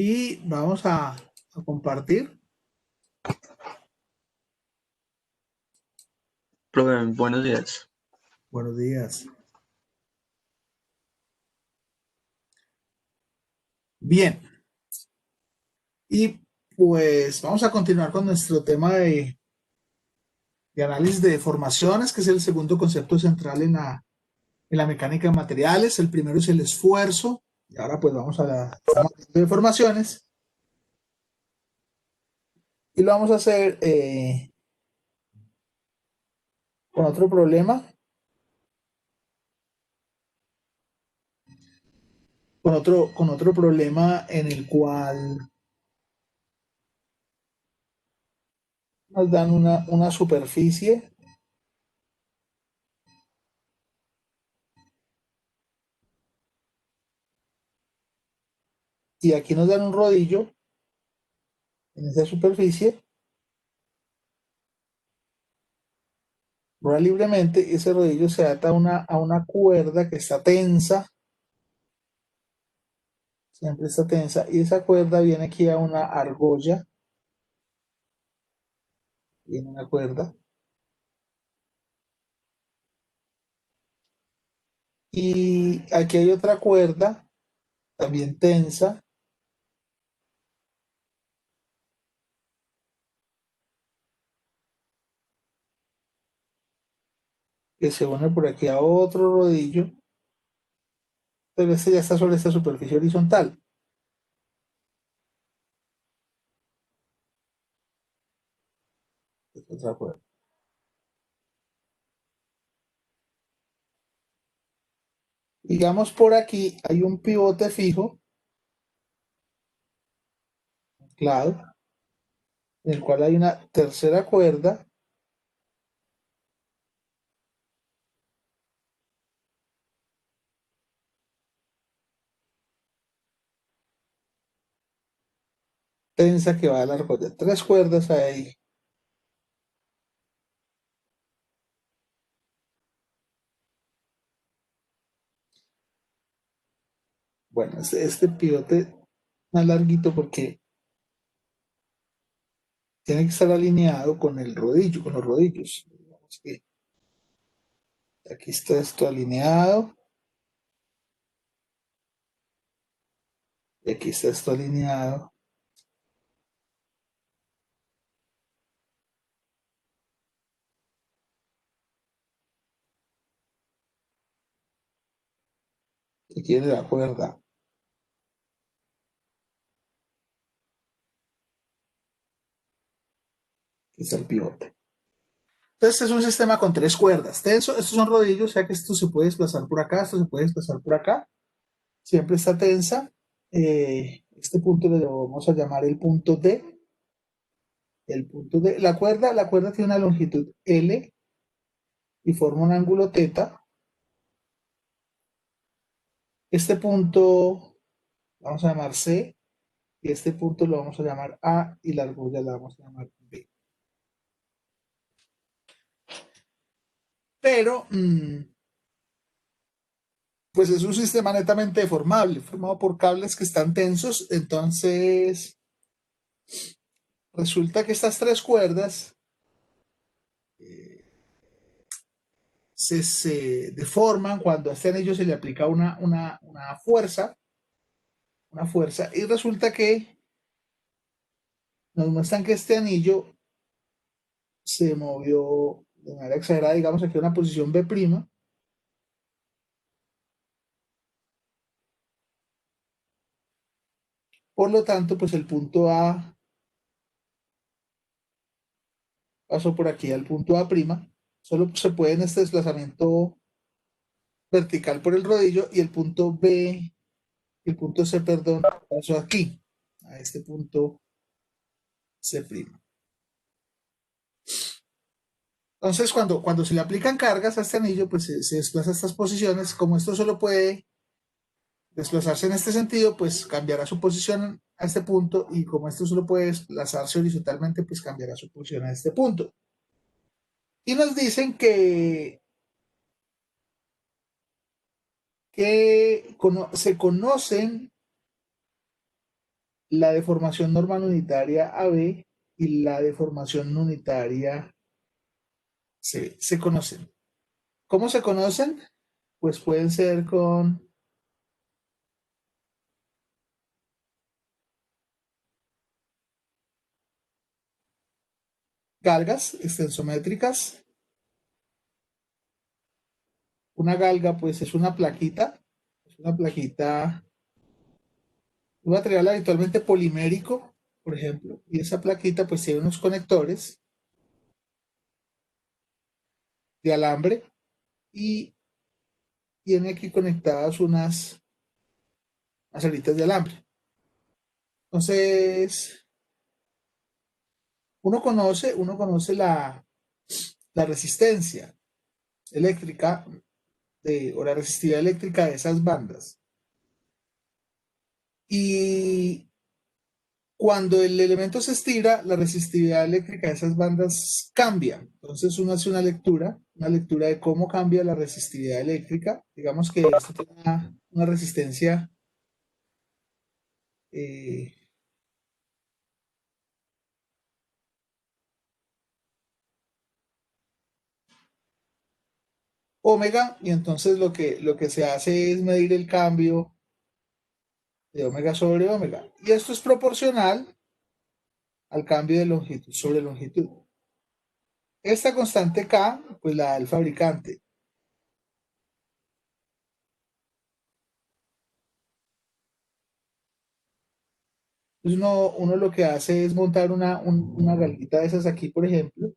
y vamos a compartir. Profe, buenos días. Buenos días. Bien. Y pues vamos a continuar con nuestro tema de análisis de deformaciones, que es el segundo concepto central en la mecánica de materiales. El primero es el esfuerzo. Y ahora pues vamos a la de deformaciones. Y lo vamos a hacer con otro problema. Con otro problema en el cual nos dan una superficie y aquí nos dan un rodillo en esa superficie, rueda libremente, y ese rodillo se ata a una cuerda que está tensa, siempre está tensa, y esa cuerda viene aquí a una argolla, viene una cuerda, y aquí hay otra cuerda, también tensa, que se une por aquí a otro rodillo, pero este ya está sobre esta superficie horizontal. Esta otra cuerda. Digamos por aquí hay un pivote fijo, claro, en el cual hay una tercera cuerda tensa que va a la argolla. Tres cuerdas ahí. Bueno, este pivote más larguito porque tiene que estar alineado con el rodillo, con los rodillos. Digamos que aquí está esto alineado. Y aquí está esto alineado. Y tiene la cuerda, que es el pivote. Entonces es un sistema con tres cuerdas. Tenso, estos son rodillos, o sea que esto se puede desplazar por acá, esto se puede desplazar por acá. Siempre está tensa. Este punto le vamos a llamar el punto D. El punto D. La cuerda tiene una longitud L y forma un ángulo θ. Este punto vamos a llamar C y este punto lo vamos a llamar A y la argolla la vamos a llamar B. Pero, pues es un sistema netamente deformable, formado por cables que están tensos. Entonces, resulta que estas tres cuerdas se deforman cuando a este anillo se le aplica una fuerza, y resulta que nos muestran que este anillo se movió de manera exagerada, digamos aquí a una posición B'. Por lo tanto, pues el punto A pasó por aquí al punto A'. Solo se puede en este desplazamiento vertical por el rodillo, y el punto B, el punto C, perdón, pasó aquí, a este punto C'. Entonces, cuando se le aplican cargas a este anillo, pues se desplaza a estas posiciones. Como esto solo puede desplazarse en este sentido, pues cambiará su posición a este punto, y como esto solo puede desplazarse horizontalmente, pues cambiará su posición a este punto. Y nos dicen que se conocen la deformación normal unitaria AB y la deformación unitaria C. Se conocen. ¿Cómo se conocen? Pues pueden ser con galgas extensométricas. Una galga, pues, es una plaquita, un material habitualmente polimérico, por ejemplo, y esa plaquita, pues, tiene unos conectores de alambre y tiene aquí conectadas unas alitas de alambre. Entonces, uno conoce la resistencia eléctrica o la resistividad eléctrica de esas bandas. Y cuando el elemento se estira, la resistividad eléctrica de esas bandas cambia. Entonces uno hace una lectura de cómo cambia la resistividad eléctrica. Digamos que esto tiene una resistencia eh, omega, y entonces lo que se hace es medir el cambio de omega sobre omega. Y esto es proporcional al cambio de longitud sobre longitud. Esta constante K, pues la da el fabricante. Entonces uno lo que hace es montar una galguita de esas aquí, por ejemplo,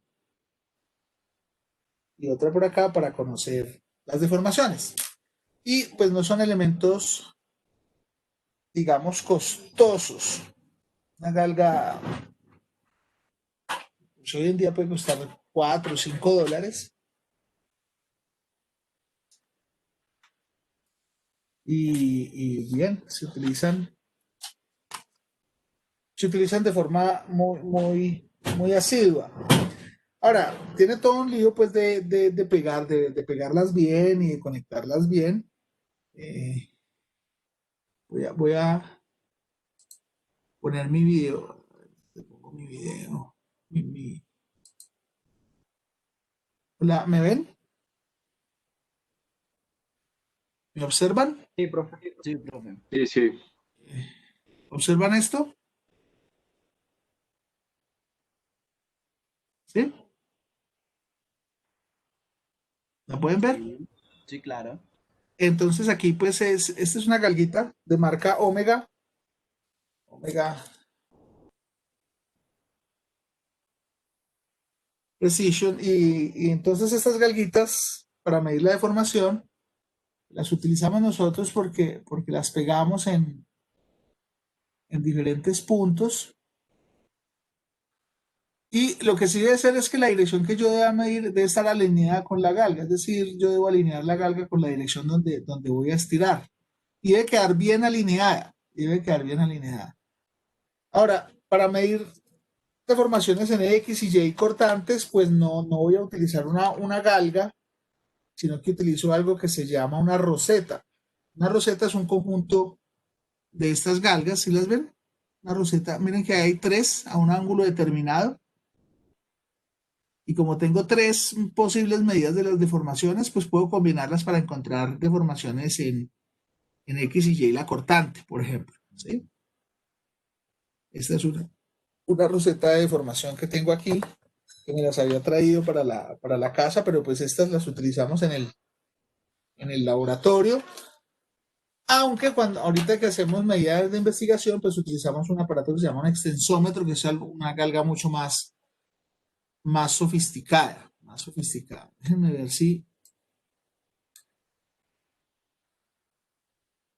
y otra por acá para conocer las deformaciones. Y pues no son elementos, digamos, costosos. Una galga, pues hoy en día puede costar 4 o 5 dólares. Y bien, se utilizan de forma muy asidua. Ahora, tiene todo un lío pues de pegarlas bien y de conectarlas bien. Eh, voy a poner mi video. Pongo mi video. Hola, ¿me ven? ¿Me observan? Sí, profe. Sí, profe. Sí, sí. ¿Observan esto? ¿Sí? ¿La pueden ver? Sí, sí, claro. Entonces aquí pues esta es una galguita de marca Omega. Omega Precision. Y entonces estas galguitas para medir la deformación las utilizamos nosotros porque las pegamos en diferentes puntos. Y lo que sí debe ser es que la dirección que yo deba medir debe estar alineada con la galga, es decir, yo debo alinear la galga con la dirección donde voy a estirar. Y debe quedar bien alineada, debe quedar bien alineada. Ahora, para medir deformaciones en X y Y cortantes, pues no voy a utilizar una galga, sino que utilizo algo que se llama una roseta. Una roseta es un conjunto de estas galgas, ¿sí las ven? Una roseta, miren que hay tres a un ángulo determinado. Y como tengo tres posibles medidas de las deformaciones, pues puedo combinarlas para encontrar deformaciones en X y Y la cortante, por ejemplo. ¿Sí? Esta es una roseta de deformación que tengo aquí, que me las había traído para la casa, pero pues estas las utilizamos en el laboratorio. Aunque ahorita que hacemos medidas de investigación, pues utilizamos un aparato que se llama un extensómetro, que es una galga mucho más sofisticada, más sofisticada. Déjenme ver si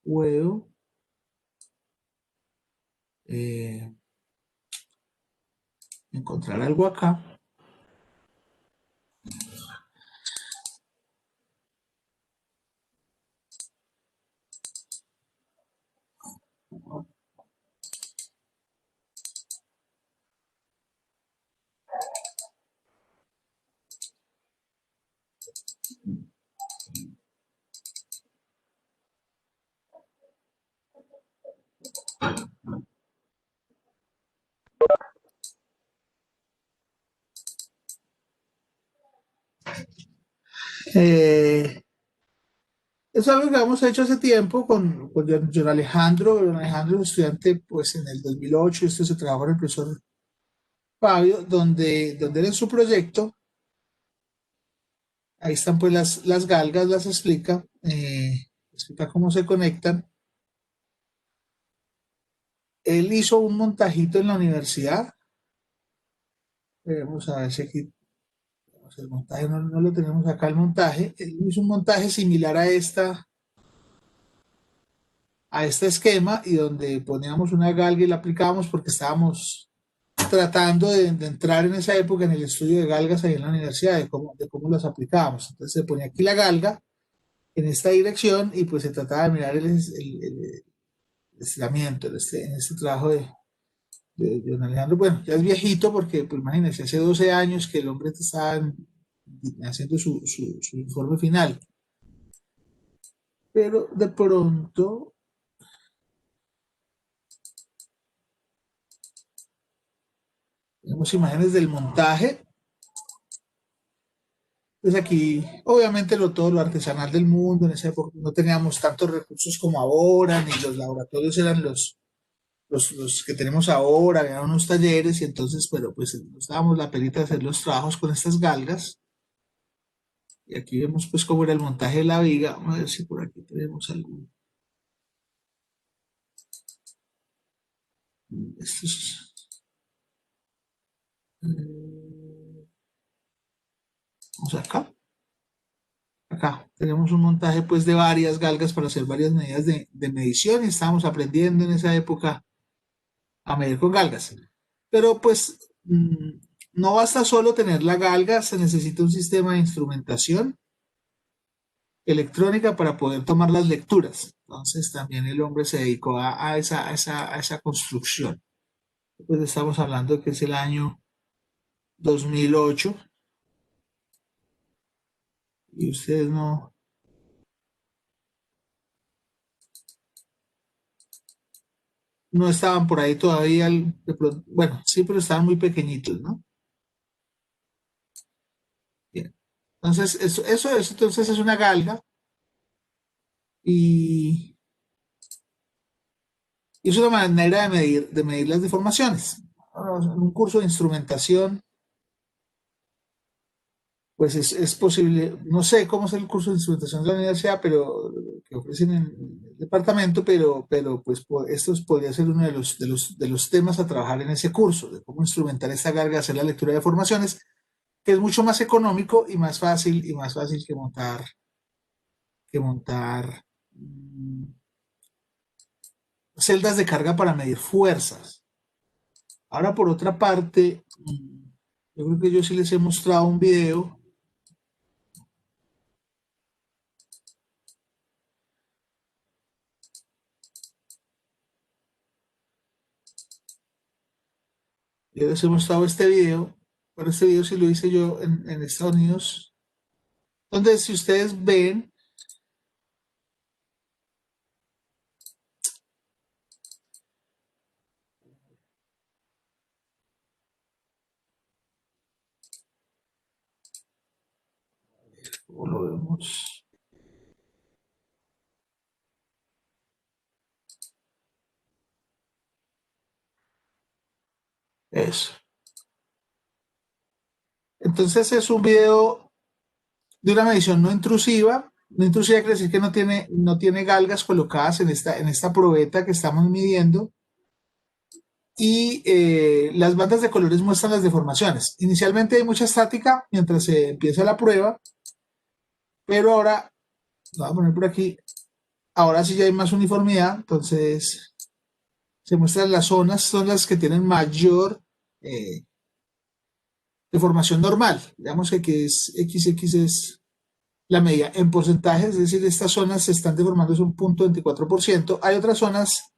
puedo eh, encontrar algo acá. Eh, es algo que hemos hecho hace tiempo con John Alejandro. John Alejandro es estudiante pues en el 2008, esto se trabajó con el profesor Fabio, donde él en su proyecto, ahí están pues las galgas, las explica cómo se conectan. Él hizo un montajito en la universidad. Vamos a ver si aquí el montaje no lo tenemos acá. El montaje, él hizo un montaje similar a este esquema y donde poníamos una galga y la aplicábamos porque estábamos tratando de entrar en esa época en el estudio de galgas ahí en la universidad, de cómo las aplicábamos. Entonces se ponía aquí la galga en esta dirección y pues se trataba de mirar el estiramiento en este trabajo de don Alejandro. Bueno, ya es viejito porque, pues imagínense, hace 12 años que el hombre estaba haciendo su informe final. Pero de pronto tenemos imágenes del montaje. Entonces aquí, obviamente, todo lo artesanal del mundo, en esa época no teníamos tantos recursos como ahora, ni los laboratorios eran los que tenemos ahora, había unos talleres y entonces, pero pues nos dábamos la perita de hacer los trabajos con estas galgas. Y aquí vemos pues cómo era el montaje de la viga. Vamos a ver si por aquí tenemos algún. Esto es, vamos acá. Acá tenemos un montaje pues de varias galgas para hacer varias medidas de medición y estábamos aprendiendo en esa época a medir con galgas. Pero pues no basta solo tener la galga, se necesita un sistema de instrumentación electrónica para poder tomar las lecturas. Entonces también el hombre se dedicó a esa construcción. Pues estamos hablando de que es el año 2008 y ustedes no estaban por ahí todavía, bueno, sí, pero estaban muy pequeñitos, ¿no? Bien. Entonces, eso entonces es una galga y es una manera de medir las deformaciones. Ahora, en un curso de instrumentación, pues es posible, no sé cómo es el curso de instrumentación de la universidad, pero que ofrecen en el departamento, pero pues esto podría ser uno de los temas a trabajar en ese curso, de cómo instrumentar esta galga, hacer la lectura de formaciones, que es mucho más económico y más fácil que montar celdas de carga para medir fuerzas. Ahora, por otra parte, yo creo que yo sí les he mostrado un video. Yo les he mostrado este video, pero este video sí lo hice yo en Estados Unidos, donde si ustedes ven, o lo vemos, eso. Entonces es un video de una medición no intrusiva. No intrusiva quiere decir que no tiene galgas colocadas en esta probeta que estamos midiendo. Y las bandas de colores muestran las deformaciones. Inicialmente hay mucha estática mientras se empieza la prueba, pero ahora, lo voy a poner por aquí, ahora sí ya hay más uniformidad, entonces se muestran las zonas, son las que tienen mayor deformación normal. Digamos que aquí es XX es la medida en porcentaje, es decir, estas zonas se están deformando es un punto 24%. Hay otras zonas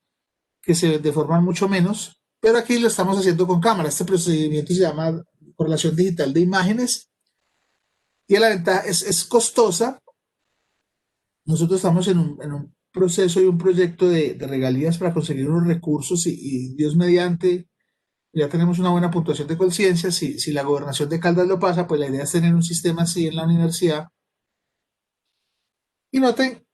que se deforman mucho menos, pero aquí lo estamos haciendo con cámara. Este procedimiento se llama correlación digital de imágenes y la ventaja es costosa. Nosotros estamos en un proceso y un proyecto de regalías para conseguir unos recursos y Dios mediante, ya tenemos una buena puntuación de conciencia. Si la gobernación de Caldas lo pasa, pues la idea es tener un sistema así en la universidad Y noten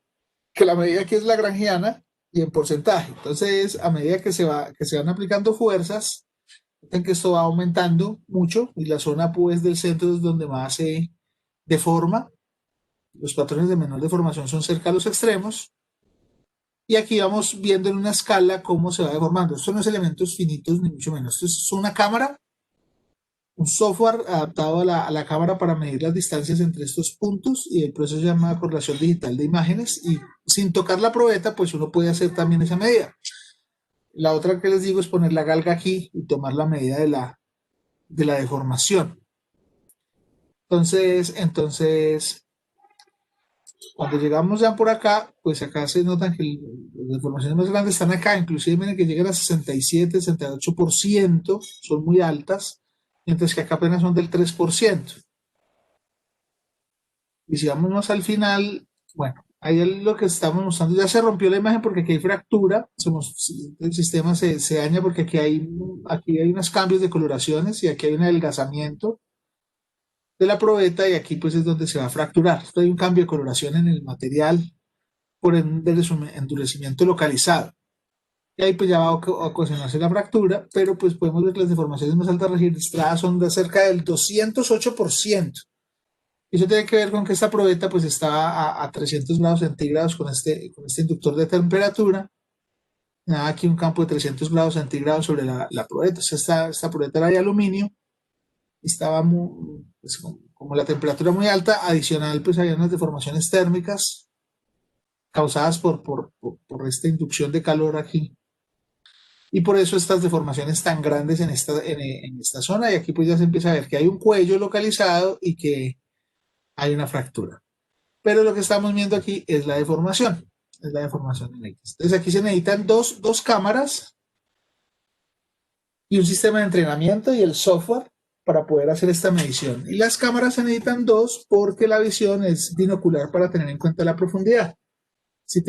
que la medida aquí es lagrangiana y en porcentaje. Entonces, a medida que se van aplicando fuerzas, noten que esto va aumentando mucho y la zona pues del centro es donde más se deforma. Los patrones de menor deformación son cerca a los extremos. Y aquí vamos viendo en una escala cómo se va deformando. Esto no es elementos finitos ni mucho menos. Esto es una cámara, un software adaptado a la cámara para medir las distancias entre estos puntos y el proceso se llama correlación digital de imágenes y sin tocar la probeta pues uno puede hacer también esa medida. La otra que les digo es poner la galga aquí y tomar la medida de la deformación. Entonces, cuando llegamos ya por acá, pues acá se notan que las deformaciones más grandes están acá, inclusive miren que llegan a 67, 68%, son muy altas, mientras que acá apenas son del 3%. Y si vamos más al final, bueno, ahí es lo que estamos mostrando, ya se rompió la imagen porque aquí hay fractura, el sistema se daña porque aquí hay unos cambios de coloraciones y aquí hay un adelgazamiento de la probeta y aquí pues es donde se va a fracturar. Esto hay un cambio de coloración en el material por endurecimiento localizado. Y ahí pues ya va a ocasionarse la fractura, pero pues podemos ver que las deformaciones más altas registradas son de cerca del 208%. Y eso tiene que ver con que esta probeta pues está a 300 grados centígrados con este inductor de temperatura. Nada, aquí un campo de 300 grados centígrados sobre la probeta. O sea, esta probeta era de aluminio y estaba muy, pues, como la temperatura muy alta, adicional pues había unas deformaciones térmicas causadas por esta inducción de calor aquí. Y por eso estas deformaciones tan grandes en esta zona. Y aquí pues ya se empieza a ver que hay un cuello localizado y que hay una fractura. Pero lo que estamos viendo aquí es la deformación. Es la deformación en X. Entonces aquí se necesitan dos cámaras y un sistema de entrenamiento y el software para poder hacer esta medición. Y las cámaras se necesitan dos porque la visión es binocular para tener en cuenta la profundidad. Si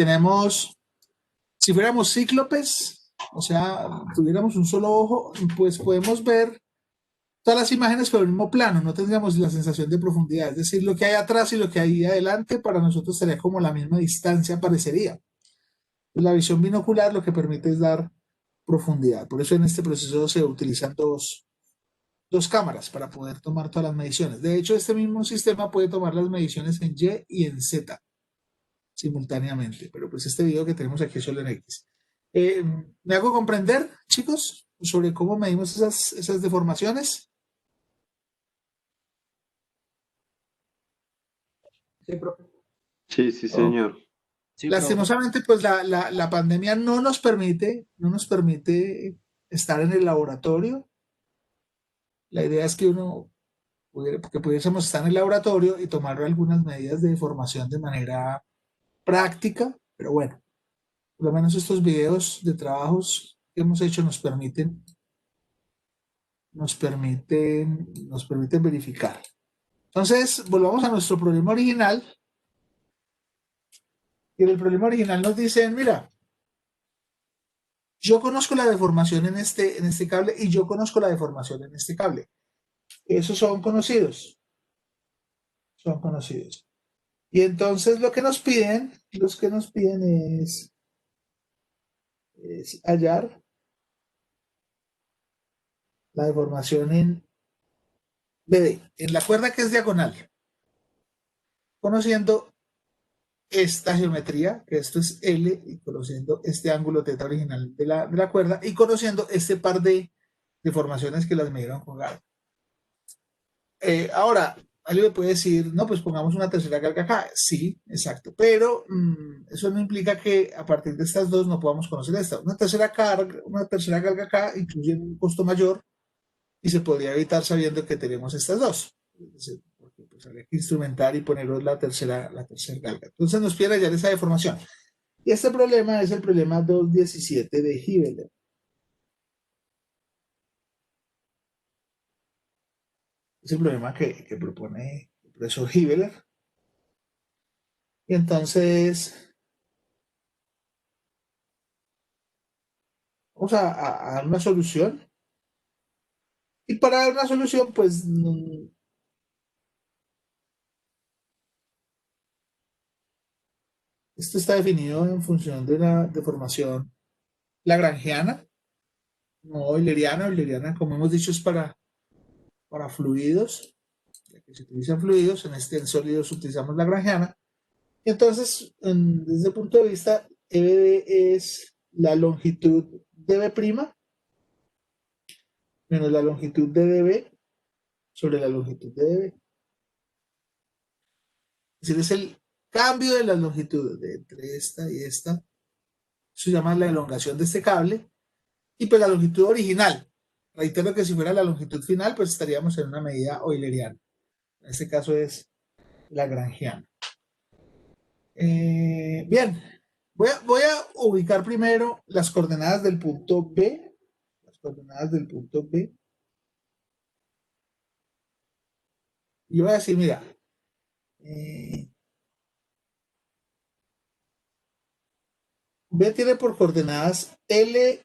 fuéramos cíclopes, o sea, tuviéramos un solo ojo, pues podemos ver todas las imágenes por el mismo plano, no tendríamos la sensación de profundidad. Es decir, lo que hay atrás y lo que hay adelante para nosotros sería como la misma distancia, parecería. La visión binocular lo que permite es dar profundidad. Por eso en este proceso se utilizan dos cámaras para poder tomar todas las mediciones. De hecho, este mismo sistema puede tomar las mediciones en Y y en Z simultáneamente, pero pues este video que tenemos aquí es solo en X. ¿Me hago comprender, chicos, sobre cómo medimos esas deformaciones? Sí, profe. Sí, sí, Ok. señor. Sí, profe. Lastimosamente, pues la pandemia no nos permite estar en el laboratorio. La idea es que que pudiésemos estar en el laboratorio y tomar algunas medidas de formación de manera práctica, pero bueno, por lo menos estos videos de trabajos que hemos hecho nos permiten verificar. Entonces, volvamos a nuestro problema original. Y en el problema original nos dicen, mira, yo conozco la deformación en este cable y yo conozco la deformación en este cable. Esos son conocidos. Son conocidos. Y entonces los que nos piden es hallar la deformación en BD, en la cuerda que es diagonal, conociendo esta geometría, que esto es L, y conociendo este ángulo teta original de la cuerda, y conociendo este par de deformaciones que las midieron con Gauss. Ahora, alguien me puede decir, no, pues pongamos una tercera carga acá. Sí, exacto. Pero eso no implica que a partir de estas dos no podamos conocer esta. Una tercera carga acá incluye un costo mayor y se podría evitar sabiendo que tenemos estas dos. Porque pues habría que instrumentar y poneros la tercera carga. Entonces nos pide hallar esa deformación. Y este problema es el problema 217 de Hibbeler. Es el problema que propone el profesor Hibbeler. Y entonces vamos a dar una solución. Y para dar una solución, pues Esto está definido en función de una deformación lagrangiana, no euleriana. Euleriana, como hemos dicho, es para fluidos, ya que se utilizan fluidos, en sólidos utilizamos lagrangiana. Entonces, desde el punto de vista, EBD es la longitud dB' menos la longitud de dB sobre la longitud de dB. Es decir, es el cambio de las longitudes de entre esta y esta. Eso se llama la elongación de este cable. Y pues la longitud original. Reitero que si fuera la longitud final, pues estaríamos en una medida euleriana. En este caso es lagrangiana. Bien, voy a ubicar primero las coordenadas del punto B. Las coordenadas del punto B. Y voy a decir, mira, B tiene por coordenadas L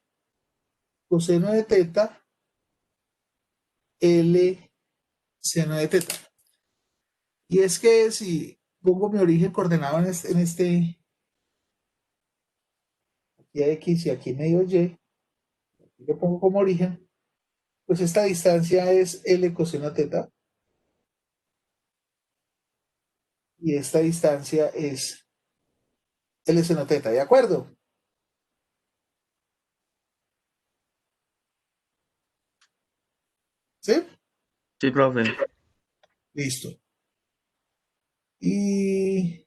coseno de teta, L seno de teta. Y es que si pongo mi origen coordenado aquí X y aquí medio Y, aquí lo pongo como origen, pues esta distancia es L coseno teta y esta distancia es L seno teta, ¿de acuerdo? ¿Sí? Sí, profe. Listo. Y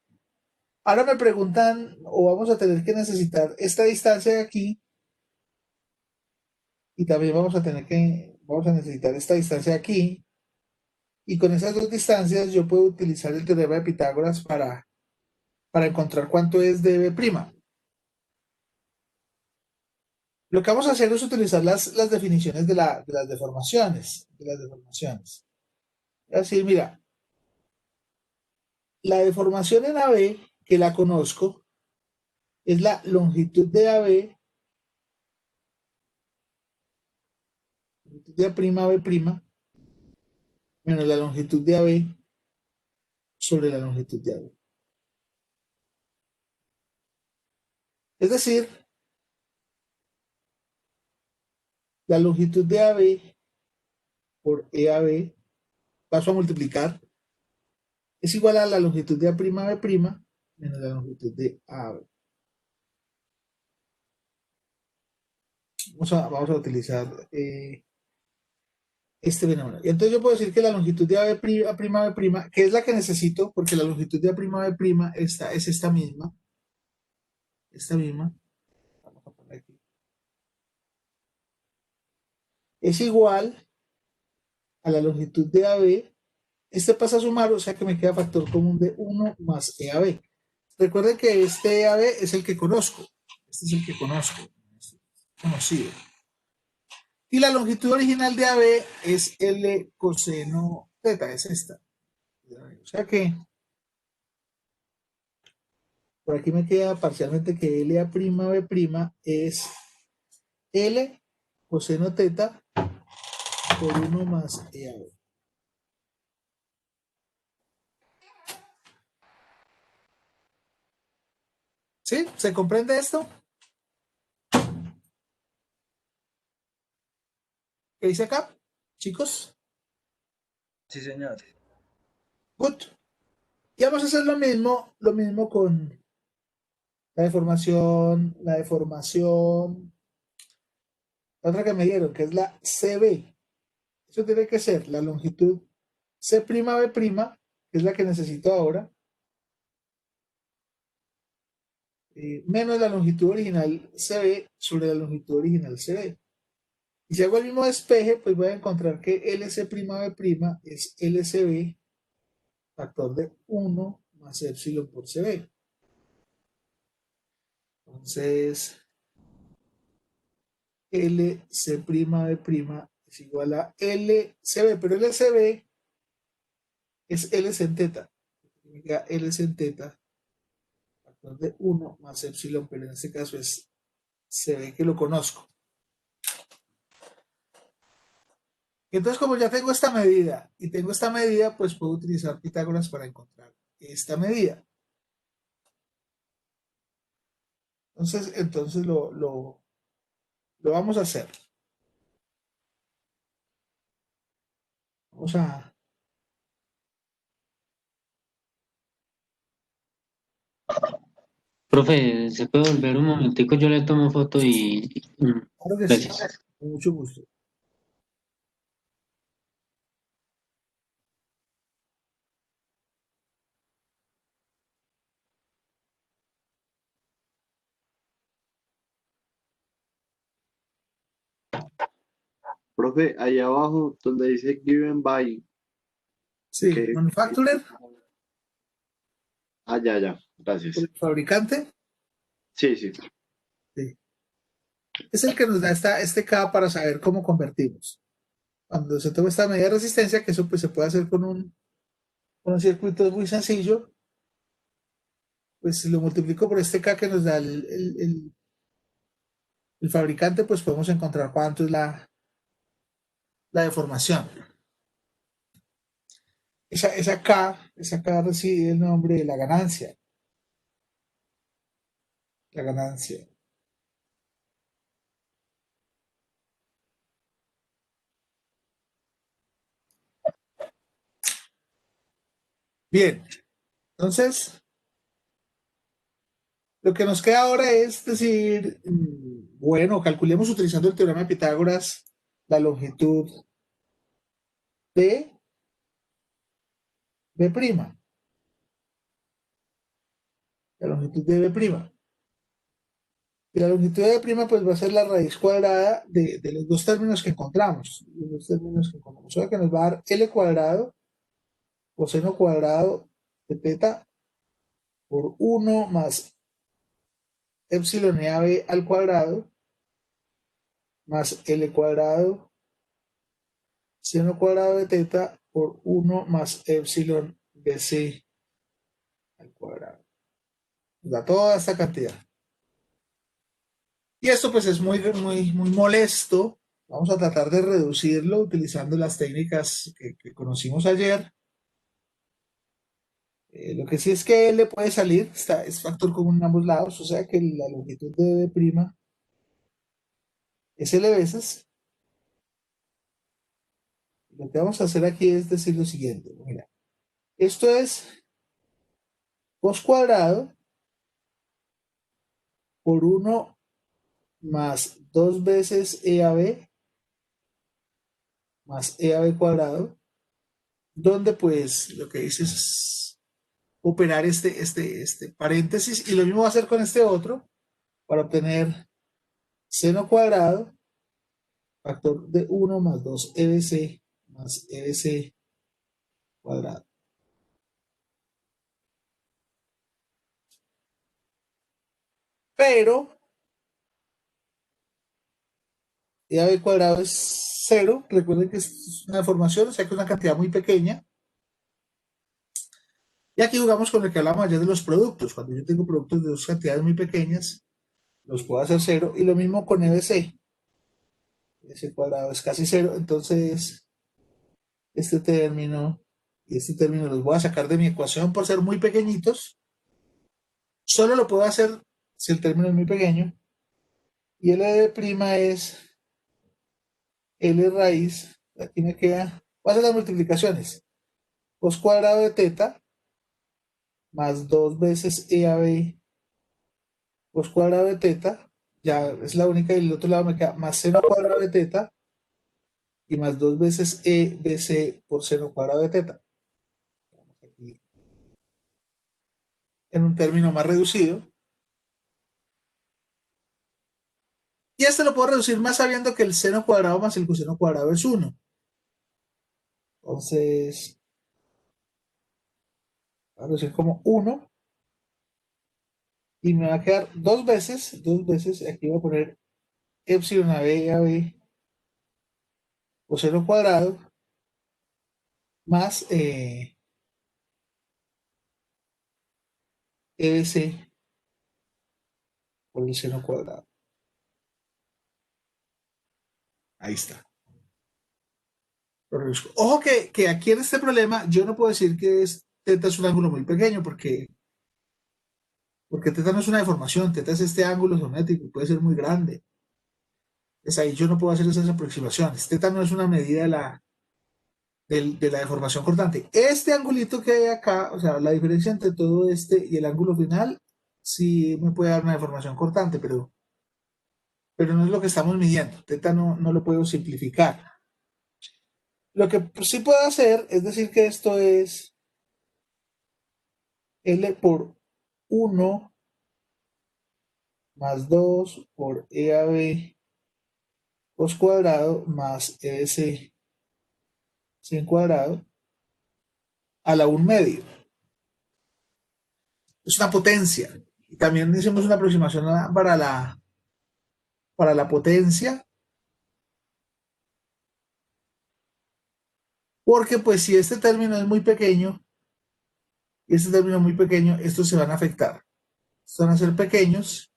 ahora me preguntan, o vamos a tener que necesitar esta distancia de aquí, y también vamos a necesitar esta distancia de aquí, y con esas dos distancias yo puedo utilizar el teorema de Pitágoras para encontrar cuánto es dB'. Lo que vamos a hacer es utilizar las definiciones de las deformaciones. Es decir, mira, la deformación en AB, que la conozco, es la longitud de AB, longitud de AB', menos la longitud de AB sobre la longitud de AB. Es decir, la longitud de AB por EAB, paso a multiplicar, es igual a la longitud de A'B' menos la longitud de AB. Vamos a utilizar este fenómeno. Y entonces yo puedo decir que la longitud de A'B', que es la que necesito, porque la longitud de A'B' es esta misma, vamos a poner aquí, es igual a la longitud de AB. Este pasa a sumar, o sea que me queda factor común de 1 más EAB. Recuerden que este EAB es el que conozco. Este es el que conozco, conocido. Y la longitud original de AB es L coseno teta, es esta. O sea que por aquí me queda parcialmente que LA''B' es L coseno teta por 1 más EAB. ¿Sí? ¿Se comprende esto? ¿Qué dice acá, chicos? Sí, señor. Good. Y vamos a hacer lo mismo con la otra que me dieron, que es la CB. Eso tiene que ser la longitud C'B', que es la que necesito ahora, menos la longitud original CB sobre la longitud original CB. Y si hago el mismo despeje, pues voy a encontrar que LC''B' es LCB factor de 1 más epsilon por CB. Entonces, LC''B' es igual a LCB, pero LCB es L en teta. L en teta, factor de 1 más epsilon, pero en este caso es CB que lo conozco. Entonces, como ya tengo esta medida y tengo esta medida, pues puedo utilizar Pitágoras para encontrar esta medida. Entonces lo vamos a hacer. Vamos a... Profe, ¿se puede volver un momentico? Yo le tomo foto y Claro que sí, gracias. con mucho gusto. Profe, ahí abajo donde dice Given by, Sí, que manufacturer, ya, ya, por gracias. el fabricante, Sí, sí. sí, es el que nos da este K para saber cómo convertimos. Cuando se toma esta medida de resistencia, que eso pues se puede hacer con un circuito muy sencillo, pues si lo multiplico por este K que nos da el fabricante, pues podemos encontrar cuánto es la deformación. Esa K recibe el nombre de la ganancia. La ganancia. Bien, entonces lo que nos queda ahora es decir, bueno, calculemos utilizando el teorema de Pitágoras la longitud de B'. La longitud de B'. Y la longitud de B' pues va a ser la raíz cuadrada de los dos términos que encontramos. Los dos términos que encontramos. O sea que nos va a dar L cuadrado coseno cuadrado de teta por 1 más epsilon e a b al cuadrado más L cuadrado seno cuadrado de teta por 1 más epsilon bc al cuadrado. Nos da toda esta cantidad. Y esto pues es muy molesto. Vamos a tratar de reducirlo utilizando las técnicas que conocimos ayer. Lo que sí es que L puede salir, es factor común en ambos lados, o sea que la longitud de B' es L veces. Lo que vamos a hacer aquí es decir lo siguiente. Mira, esto es cos cuadrado por 1 más 2 veces e a b más e a b cuadrado, donde pues lo que dice es operar este paréntesis y lo mismo va a hacer con este otro para obtener seno cuadrado, factor de 1 más 2 ebc más ebc cuadrado. Pero e a b cuadrado es 0, recuerden que es una deformación, o sea que es una cantidad muy pequeña. Y aquí jugamos con el que hablamos ayer de los productos. Cuando yo tengo productos de dos cantidades muy pequeñas, los puedo hacer 0. Y lo mismo con EBC. Ese cuadrado es casi 0. Entonces, este término y este término los voy a sacar de mi ecuación por ser muy pequeñitos. Solo lo puedo hacer si el término es muy pequeño. Y L de prima es L raíz. Aquí me queda. Voy a hacer las multiplicaciones. Cos cuadrado de teta más 2 veces e a b cos cuadrado de teta, ya es la única, y el otro lado me queda más seno cuadrado de teta y más 2 veces e bc por seno cuadrado de teta. Aquí en un término más reducido. Y este lo puedo reducir más sabiendo que el seno cuadrado más el coseno cuadrado es 1. Entonces, voy a reducir como 1 y me va a quedar dos veces, aquí voy a poner epsilon a b coseno cuadrado más ebc por el seno cuadrado. Ahí está. Ojo que aquí en este problema yo no puedo decir que teta es un ángulo muy pequeño porque porque teta no es una deformación, teta es este ángulo geométrico, puede ser muy grande. Es ahí yo no puedo hacer esas aproximaciones. Teta no es una medida de la deformación cortante. Este angulito que hay acá, o sea, la diferencia entre todo este y el ángulo final, sí me puede dar una deformación cortante, pero no es lo que estamos midiendo. Teta no lo puedo simplificar. Lo que sí puedo hacer es decir que esto es L por 1 más 2 por EAB cos cuadrado más EBC sin cuadrado a la 1 medio. Es una potencia. Y también hicimos una aproximación para la potencia, porque pues si este término es muy pequeño, y este término es muy pequeño, estos se van a afectar. Estos van a ser pequeños,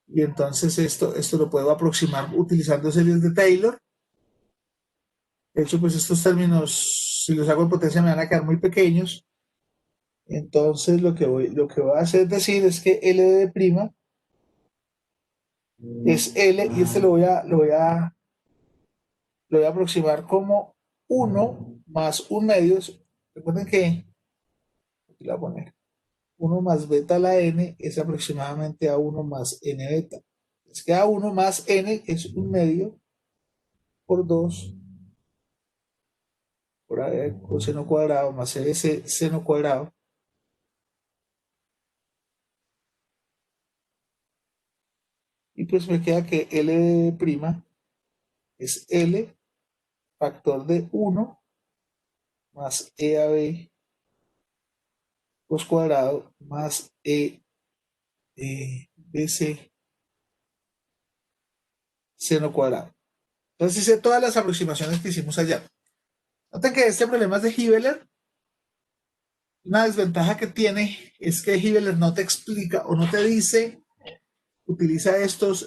y entonces esto lo puedo aproximar utilizando series de Taylor. De hecho, pues estos términos, si los hago en potencia, me van a quedar muy pequeños. Entonces lo que voy a hacer decir es que L de prima es L, y este lo voy a aproximar como 1 más 1 medio. Recuerden que, aquí lo voy a poner, 1 más beta a la n es aproximadamente a 1 más n beta. Es que a 1 más n es 1 medio por 2 por a coseno cuadrado más ese seno cuadrado. Y pues me queda que L de prima es L factor de 1 más E a B cos cuadrado más BC seno cuadrado. Entonces hice todas las aproximaciones que hicimos allá. Noten que este problema es de Hiveler. Una desventaja que tiene es que Hiveler no te explica o no te dice, utiliza estos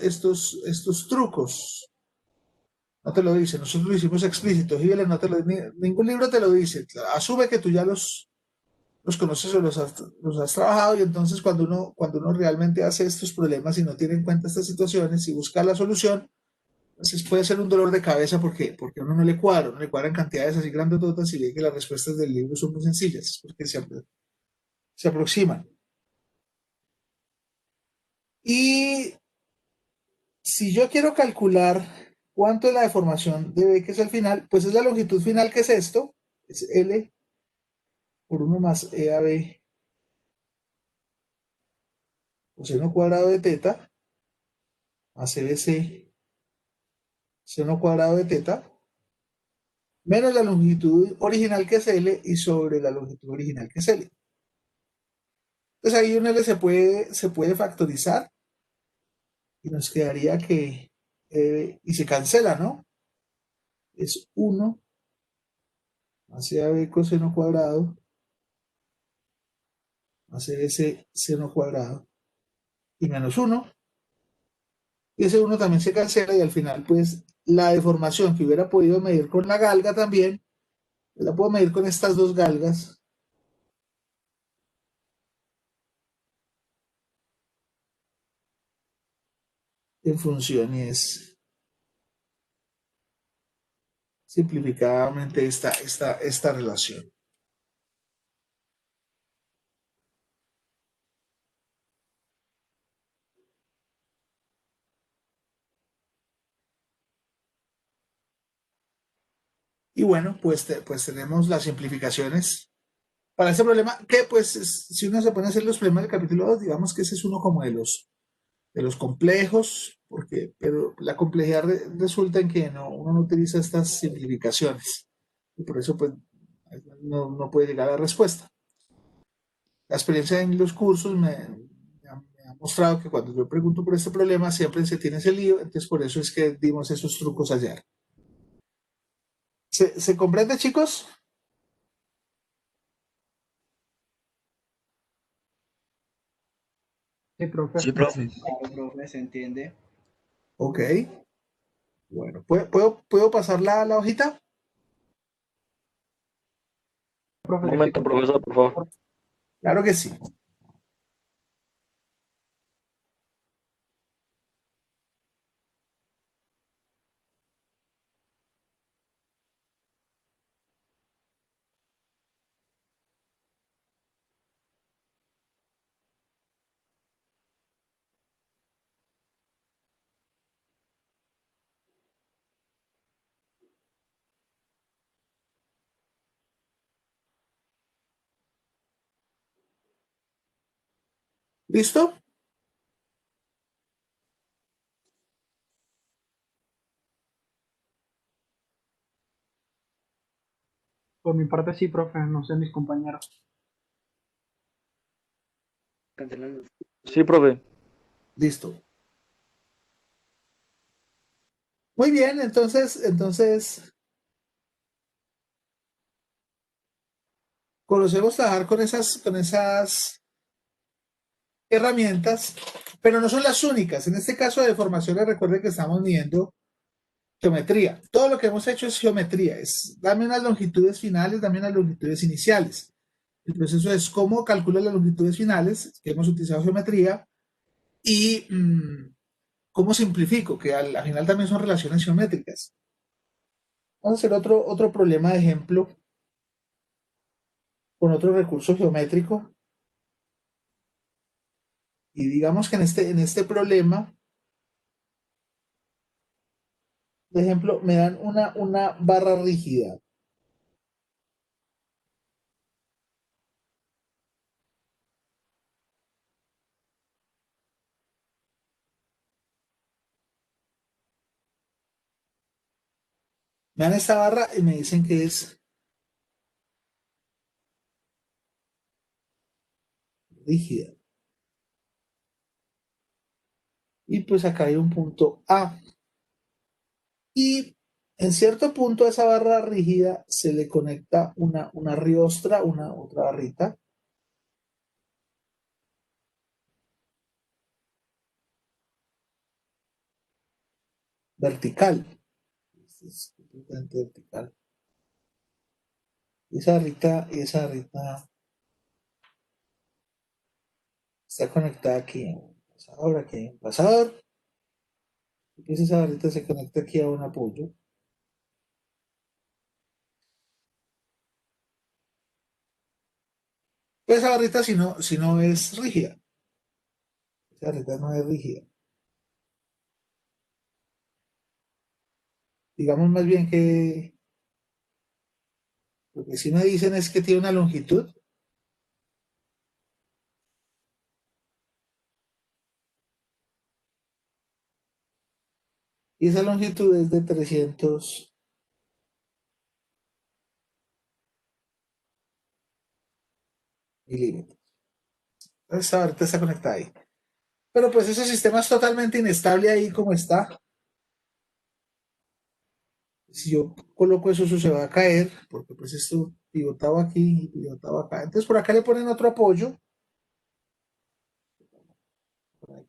trucos. No te lo dice, nosotros lo hicimos explícito. Hiveler no te lo dice, ningún libro te lo dice. Asume que tú ya los conoces o los has trabajado, y entonces cuando uno realmente hace estos problemas y no tiene en cuenta estas situaciones y busca la solución, entonces puede ser un dolor de cabeza porque a uno no le cuadra, no le cuadran cantidades así grandototas y ve que las respuestas del libro son muy sencillas, porque se aproximan. Y si yo quiero calcular cuánto es la deformación de B, que es el final, pues es la longitud final, que es esto, es L por 1 más E a B coseno cuadrado de teta más CBC seno cuadrado de teta menos la longitud original, que es L, y sobre la longitud original, que es L. Entonces ahí un L se puede factorizar y nos quedaría que, y se cancela, ¿no? Es 1 más EAB coseno cuadrado más ese seno cuadrado y menos 1. Y ese 1 también se cancela, y al final pues la deformación que hubiera podido medir con la galga también, la puedo medir con estas dos galgas. En funciones simplificadamente esta relación. Y bueno, pues tenemos las simplificaciones para ese problema, que pues si uno se pone a hacer los problemas del capítulo 2, digamos que ese es uno como de los complejos, pero la complejidad resulta en que uno no utiliza estas simplificaciones, y por eso pues no puede llegar a la respuesta. La experiencia en los cursos me ha mostrado que cuando yo pregunto por este problema siempre se tiene ese lío, entonces por eso es que dimos esos trucos ayer. ¿Se comprende, chicos? Sí, profe. Sí, profe. Claro, profe, se entiende. Ok. Bueno, ¿puedo pasar la hojita? Profe, Un momento, profesor, por favor. Claro que sí. ¿Listo? Por mi parte sí, profe, no sé mis compañeros. Cancelando. Sí, profe. Listo. Muy bien, entonces conocemos trabajar con esas herramientas, pero no son las únicas. En este caso de deformaciones, recuerden que estamos midiendo geometría. Todo lo que hemos hecho es geometría, es dame unas longitudes finales, dame unas longitudes iniciales. El proceso es cómo calcular las longitudes finales, que hemos utilizado geometría, y cómo simplifico, que al final también son relaciones geométricas. Vamos a hacer otro problema de ejemplo con otro recurso geométrico. Y digamos que en este problema, por ejemplo, me dan una barra rígida. Me dan esta barra y me dicen que es rígida. Y pues acá hay un punto A. Y en cierto punto a esa barra rígida se le conecta una riostra, una otra barrita vertical. Este es completamente vertical. Esa barrita está conectada aquí en un pasador, aquí hay un pasador. Y pues esa barrita se conecta aquí a un apoyo. Pues esa barrita si no es rígida. Esa barrita no es rígida. Digamos más bien que lo que sí me dicen es que tiene una longitud. Y esa longitud es de 300 milímetros. Esa barrita está conectada ahí. Pero pues ese sistema es totalmente inestable ahí como está. Si yo coloco eso, eso se va a caer, porque pues esto pivotaba aquí y pivotaba acá. Entonces por acá le ponen otro apoyo.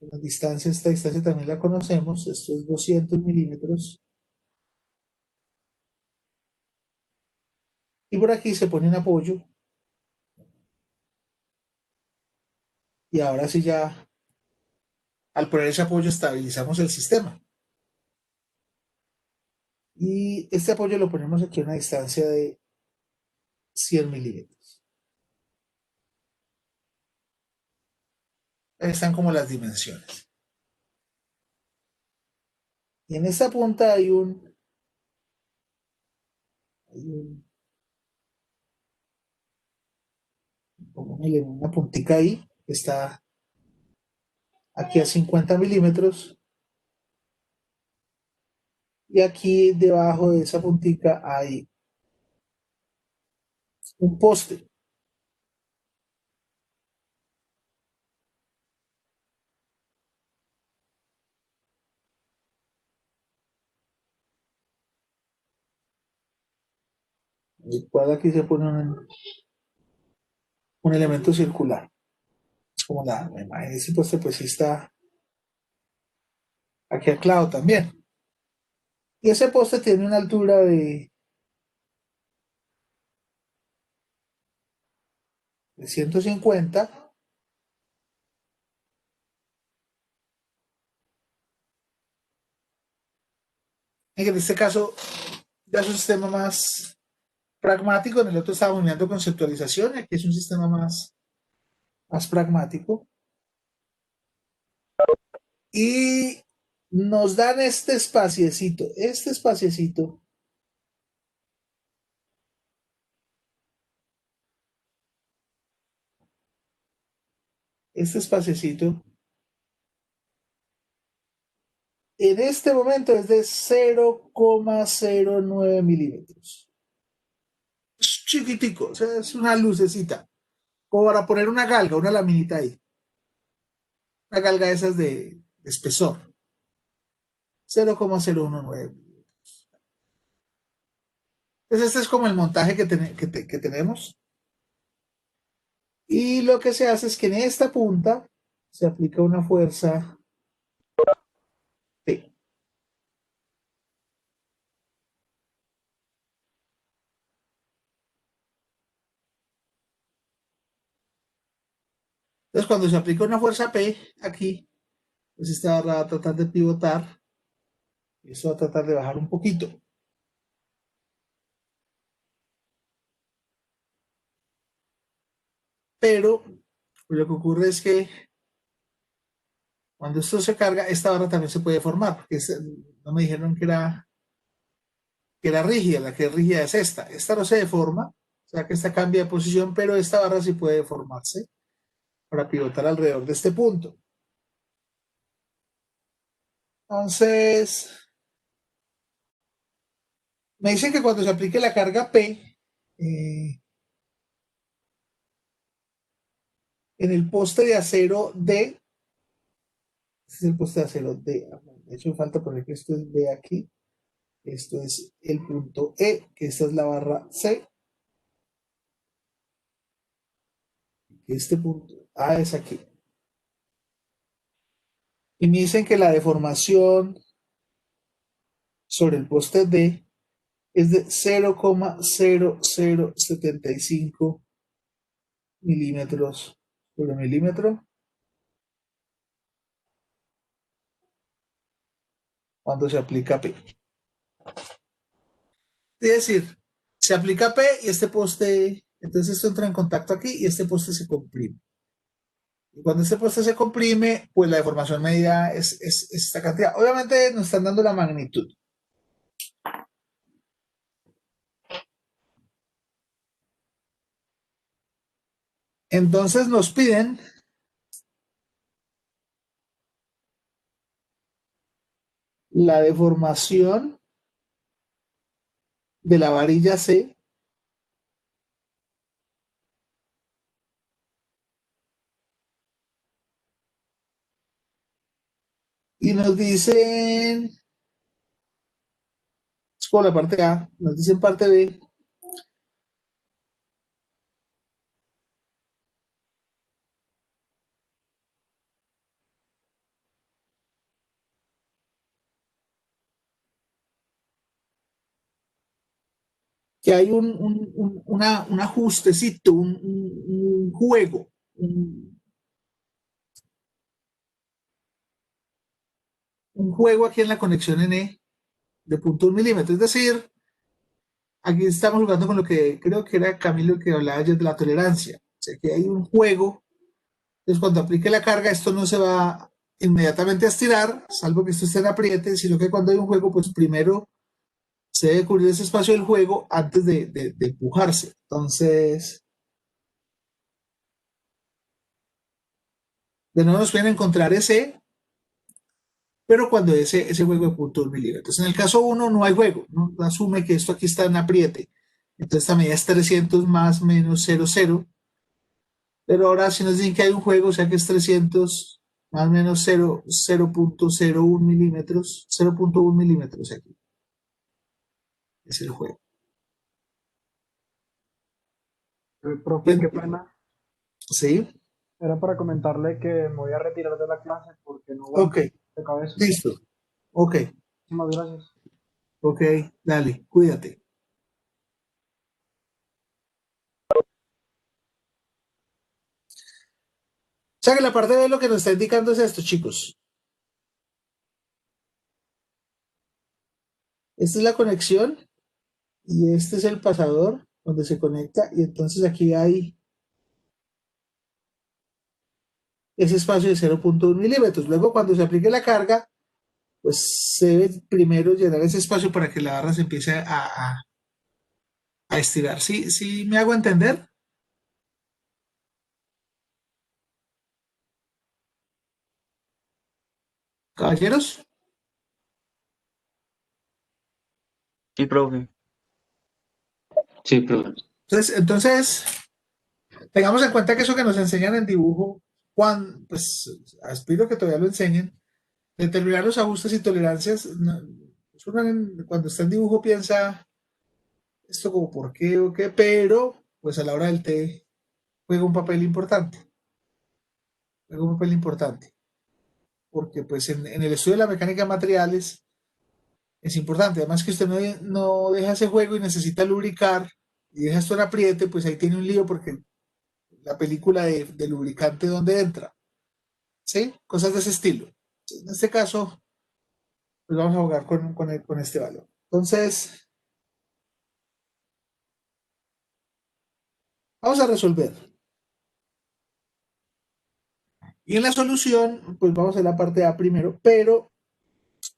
La distancia, esta distancia también la conocemos. Esto es 200 milímetros. Y por aquí se pone un apoyo. Y ahora sí ya, al poner ese apoyo, estabilizamos el sistema. Y este apoyo lo ponemos aquí a una distancia de 100 milímetros. Ahí están como las dimensiones. Y en esta punta hay como una puntica ahí, que está aquí a 50 milímetros. Y aquí debajo de esa puntica hay un poste. Y por aquí se pone un elemento circular. Es como la imagen. Ese poste pues sí está aquí anclado también. Y ese poste tiene una altura de 150. En este caso ya es un sistema más pragmático. En el otro estábamos mirando conceptualización. Aquí es un sistema más pragmático. Y nos dan este espaciecito. Este espaciecito este espaciecito en este momento es de 0,09 milímetros. Es chiquitico, o sea, es una lucecita, como para poner una galga, una laminita ahí. Una galga de esas de espesor. 0,019. Entonces este es como el montaje que tenemos. Y lo que se hace es que en esta punta se aplica una fuerza P. Entonces cuando se aplica una fuerza P aquí, pues esta barra va a tratar de pivotar y eso va a tratar de bajar un poquito. Pero lo que ocurre es que cuando esto se carga, esta barra también se puede formar, porque no me dijeron que era rígida, la que es rígida es esta. Esta no se deforma, o sea que esta cambia de posición, pero esta barra sí puede deformarse para pivotar alrededor de este punto. Entonces, me dicen que cuando se aplique la carga P, en el poste de acero D, este es el poste de acero D, de hecho falta poner que esto es B aquí, esto es el punto E, que esta es la barra C, este punto A es aquí. Y me dicen que la deformación sobre el poste D es de 0,0075 milímetros sobre milímetro cuando se aplica P. Es decir, se aplica P y este poste, entonces esto entra en contacto aquí y este poste se comprime. Y cuando este poste se comprime, pues la deformación medida es esta cantidad. Obviamente nos están dando la magnitud. Entonces nos piden la deformación de la varilla C y nos dicen, es por la parte A, nos dicen parte B, que hay un ajustecito, un juego, un juego aquí en la conexión NE de 0,1 milímetro. Es decir, aquí estamos jugando con lo que creo que era Camilo que hablaba ayer de la tolerancia. O sea, que hay un juego. Entonces, cuando aplique la carga, esto no se va inmediatamente a estirar, salvo que esto esté en apriete, sino que cuando hay un juego, pues primero se debe cubrir ese espacio del juego antes de empujarse. Entonces, de nuevo nos pueden encontrar ese, pero cuando ese juego de 0,1 milímetros. En el caso 1 no hay juego, no asume que esto aquí está en apriete. Entonces esta medida es 300 más menos 0,0. Pero ahora si nos dicen que hay un juego, o sea que es 300 más o menos 0,01 milímetros, 0,1 milímetros aquí. Es el juego. Profe, qué pena. ¿Sí? Era para comentarle que me voy a retirar de la clase porque no Ok, aguanto de cabeza. listo. Ok, Muchísimas gracias. ok, dale, cuídate. O sea que la parte de lo que nos está indicando es esto, chicos. Esta es la conexión y este es el pasador donde se conecta y entonces aquí hay ese espacio de 0,1 milímetros. Luego cuando se aplique la carga, pues se debe primero llenar ese espacio para que la barra se empiece a estirar. ¿Sí me hago entender? Caballeros, Sí, profe. Sí, profe. entonces, tengamos en cuenta que eso que nos enseñan en dibujo, pues aspiro que todavía lo enseñen, determinar los ajustes y tolerancias, cuando está en dibujo piensa esto como por qué o qué, pero pues a la hora del té juega un papel importante, juega un papel importante, porque pues en el estudio de la mecánica de materiales es importante, además que usted no deja ese juego y necesita lubricar y deja esto en apriete, pues ahí tiene un lío porque la película de lubricante donde entra, ¿sí? Cosas de ese estilo. En este caso, pues vamos a jugar con este valor. Entonces, vamos a resolver. Y en la solución, pues vamos a hacer la parte A primero, pero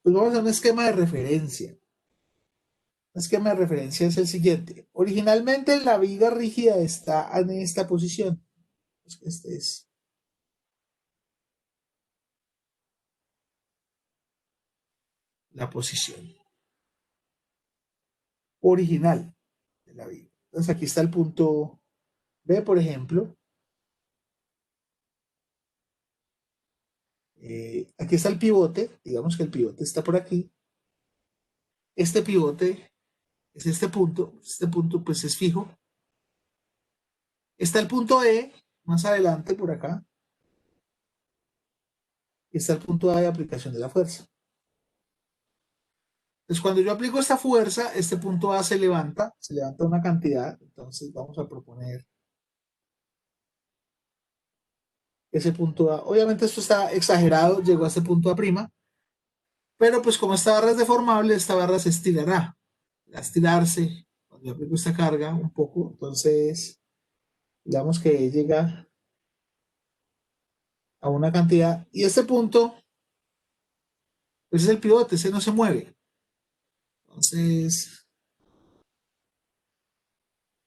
pues vamos a un esquema de referencia. El esquema de referencia es el siguiente. Originalmente la viga rígida está en esta posición. Este es la posición original de la viga. Entonces aquí está el punto B, por ejemplo. Aquí está el pivote. Digamos que el pivote está por aquí. Este pivote es este punto. Este punto pues es fijo. Está el punto E más adelante por acá. Y está el punto A de aplicación de la fuerza. Entonces, cuando yo aplico esta fuerza, este punto A se levanta una cantidad. Entonces, vamos a proponer ese punto A. Obviamente, esto está exagerado, llegó a este punto A', pero pues como esta barra es deformable, esta barra se estirará. Va a estirarse cuando yo aplico esta carga un poco. Entonces, digamos que llega a una cantidad. Y este punto, pues es el pivote, ese no se mueve. Entonces,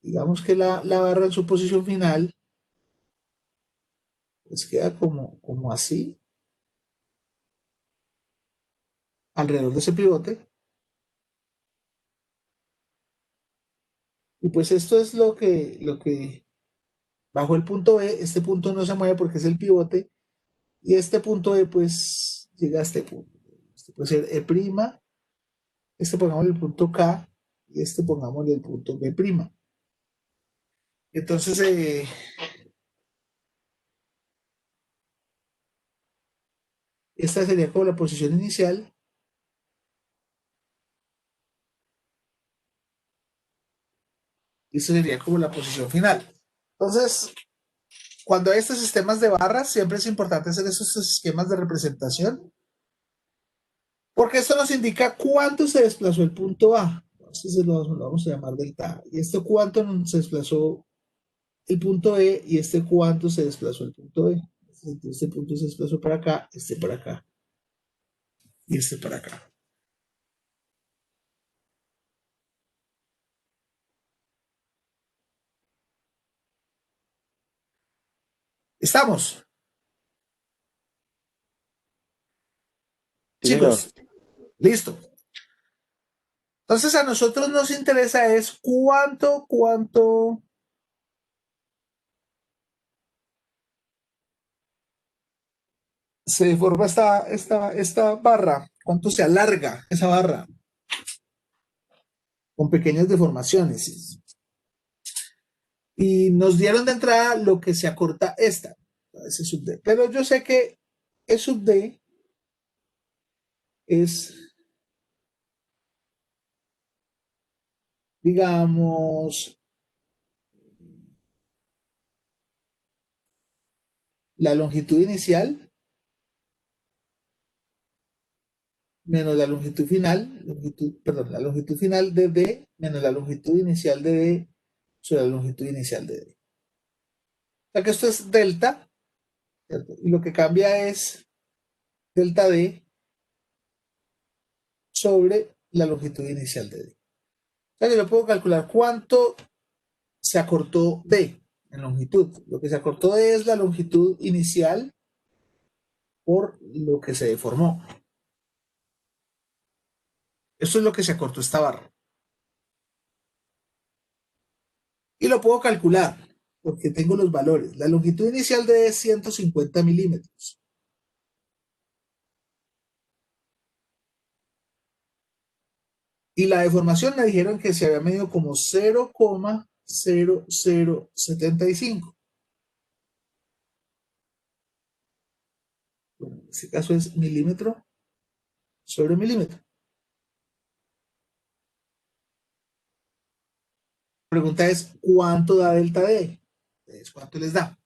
digamos que la barra en su posición final pues queda como así, alrededor de ese pivote. Y pues esto es lo que bajo el punto B, este punto no se mueve porque es el pivote, y este punto E pues llega a este punto. Este puede ser E', este pongámosle el punto K, y este pongámosle el punto B'. Entonces, esta sería como la posición inicial. Y esta sería como la posición final. Entonces, cuando hay estos sistemas de barras, siempre es importante hacer esos esquemas de representación, porque esto nos indica cuánto se desplazó el punto A. Entonces lo vamos a llamar delta A. Y esto cuánto se desplazó el punto E y este cuánto se desplazó el punto E. Este punto se desplazó para acá, este para acá y este para acá. ¿Estamos? Sí, señor. Chicos, listo. Entonces a nosotros nos interesa es cuánto se deforma esta barra, cuánto se alarga esa barra con pequeñas deformaciones. Y nos dieron de entrada lo que se acorta esta, ese sub D. Pero yo sé que E sub D es, digamos, la longitud inicial menos la longitud final, la longitud final de D menos la longitud inicial de D sobre la longitud inicial de D. O sea que esto es delta, ¿cierto? Y lo que cambia es delta D sobre la longitud inicial de D. O sea que yo puedo calcular cuánto se acortó D en longitud. Lo que se acortó D es la longitud inicial por lo que se deformó. Esto es lo que se acortó esta barra. Y lo puedo calcular, porque tengo los valores. La longitud inicial de es 150 milímetros. Y la deformación me dijeron que se había medido como 0,0075. Bueno, en este caso es milímetro sobre milímetro. La pregunta es, ¿cuánto da delta D? Entonces, ¿cuánto les da?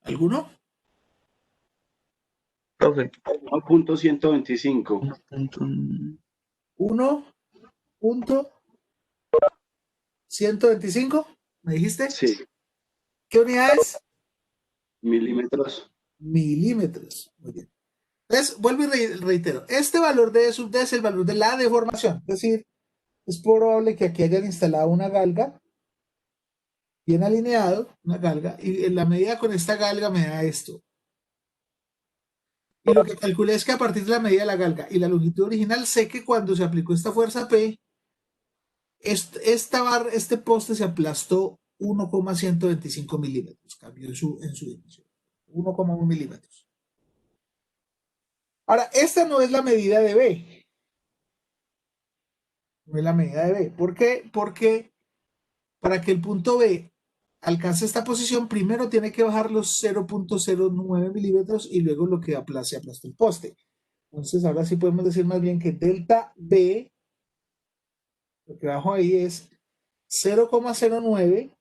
¿Alguno? Profe, 1.125. 1.125, ¿me dijiste? Sí, ¿Qué unidades? milímetros. Milímetros. Muy bien. Entonces, vuelvo y reitero. Este valor de sub D es el valor de la deformación. Es decir, es probable que aquí hayan instalado una galga, bien alineado, una galga, y en la medida con esta galga me da esto. Y lo que calculé es que a partir de la medida de la galga y la longitud original, sé que cuando se aplicó esta fuerza P, este poste se aplastó 1,125 milímetros, cambió en su dimensión. 1,1 milímetros. Ahora, esta no es la medida de B. No es la medida de B. ¿Por qué? Porque para que el punto B alcance esta posición, primero tiene que bajar los 0,09 milímetros y luego lo que se aplastó el poste. Entonces, ahora sí podemos decir más bien que delta B, lo que bajo ahí es 0,09,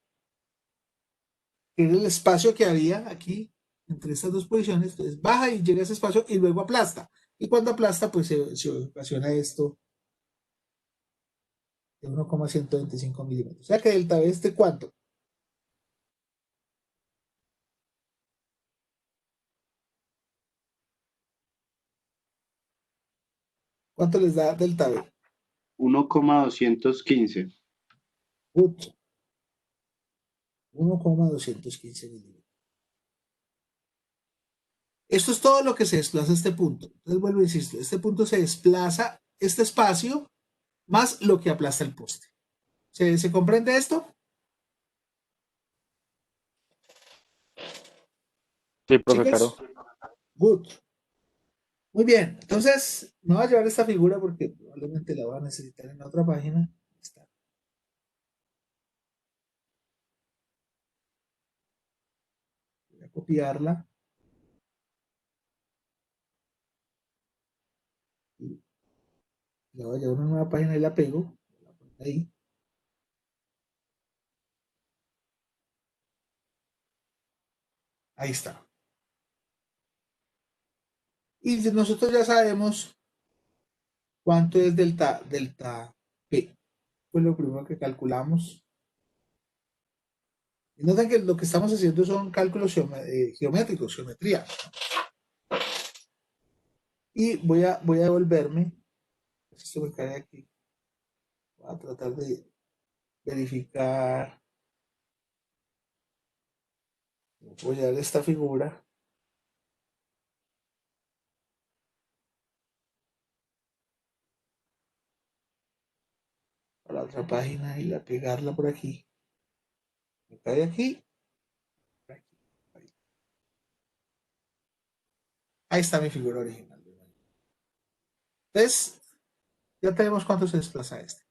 que es el espacio que había aquí entre estas dos posiciones. Entonces, baja y llega a ese espacio y luego aplasta. Y cuando aplasta, pues se ocasiona esto de 1,125 milímetros. O sea que delta B es de ¿cuánto? ¿Cuánto les da delta B? 1,215. 1,215 milímetros. Esto es todo lo que se desplaza a este punto. Entonces vuelvo a insistir, este punto se desplaza, este espacio, más lo que aplasta el poste. ¿Se comprende esto? sí, profe, Chicos, claro. good. Muy bien, entonces me voy a llevar esta figura porque probablemente la voy a necesitar en otra página. Está. Voy a copiarla. Y la voy a llevar a una nueva página y la pego. La pongo ahí. Ahí está. Y nosotros ya sabemos cuánto es delta P. Fue lo primero que calculamos. Y noten que lo que estamos haciendo son cálculos geométricos, geometría. Y voy a devolverme. Esto me cae aquí. Voy a tratar de verificar. Voy a dar esta figura a la otra página y pegarla por aquí. Me cae aquí. Por aquí. Ahí. Ahí está mi figura original. Entonces, ya tenemos cuánto se desplaza este.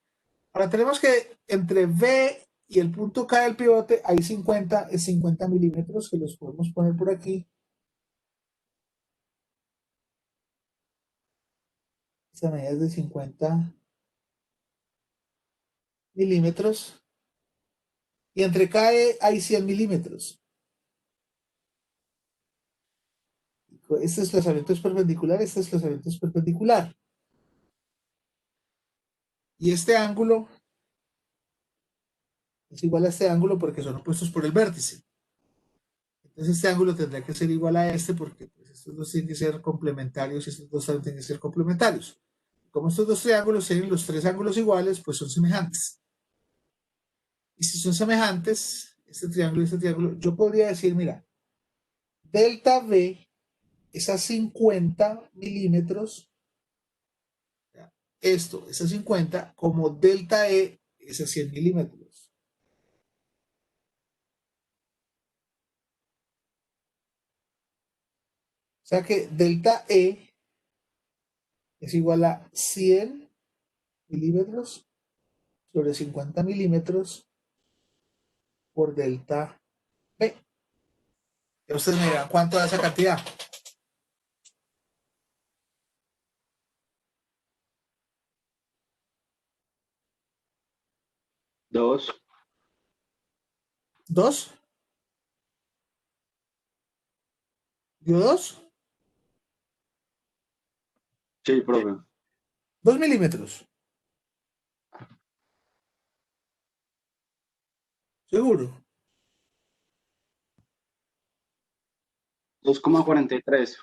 Ahora tenemos que entre B y el punto K del pivote hay 50 milímetros que los podemos poner por aquí. Esta medida es de 50 milímetros. Y entre K hay 100 milímetros. Este desplazamiento es perpendicular, este desplazamiento es perpendicular. Y este ángulo es igual a este ángulo porque son opuestos por el vértice. Entonces este ángulo tendría que ser igual a este porque pues, estos dos tienen que ser complementarios y estos dos también tienen que ser complementarios. Como estos dos triángulos tienen los tres ángulos iguales, pues son semejantes. Y si son semejantes, este triángulo, yo podría decir, mira, delta V es a 50 milímetros, esto es a 50, como delta E es a 100 milímetros. O sea que delta E es igual a 100 milímetros sobre 50 milímetros por delta B. Ya ustedes me dirán cuánto da esa cantidad. Dos. ¿2? ¿Dio 2? Sí, profe. 2 milímetros. ¿Seguro? 2,43.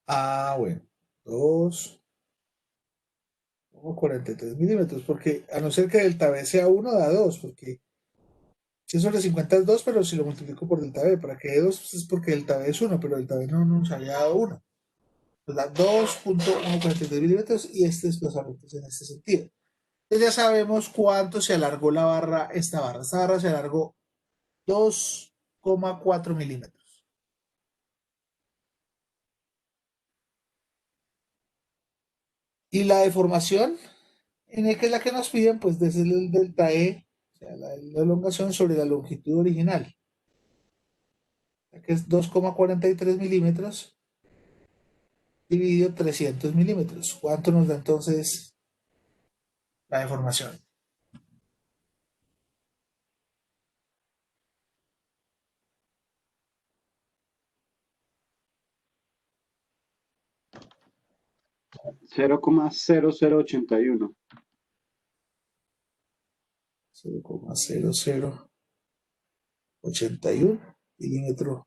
Ah, bueno. 2,43 milímetros, porque a no ser que delta B sea 1, da 2, porque si es sobre 50 es 2, pero si lo multiplico por delta B, para que dé 2 pues es porque delta B es 1, pero delta B no nos había dado 1. Nos da 2,143 milímetros y este desplazamiento es en este sentido. Entonces ya sabemos cuánto se alargó la barra, esta barra. Esta barra se alargó 2,4 milímetros. Y la deformación, en E, que es la que nos piden, pues desde el delta E, o sea, la elongación sobre la longitud original, que es 2,43 milímetros dividido 300 milímetros. ¿Cuánto nos da entonces la deformación? Cero coma cero cero ochenta y uno. 0,0081 milímetros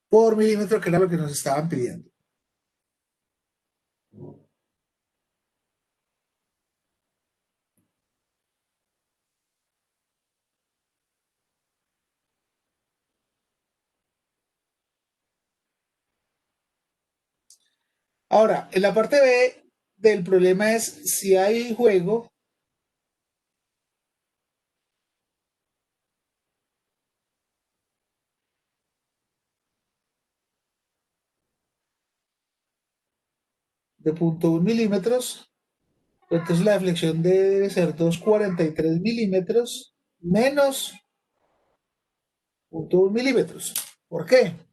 por milímetro, que era lo que nos estaban pidiendo. Ahora, en la parte B del problema es si hay juego de 0,1 milímetros, entonces la deflexión debe ser 2,43 milímetros menos 0,1 milímetros. ¿Por qué?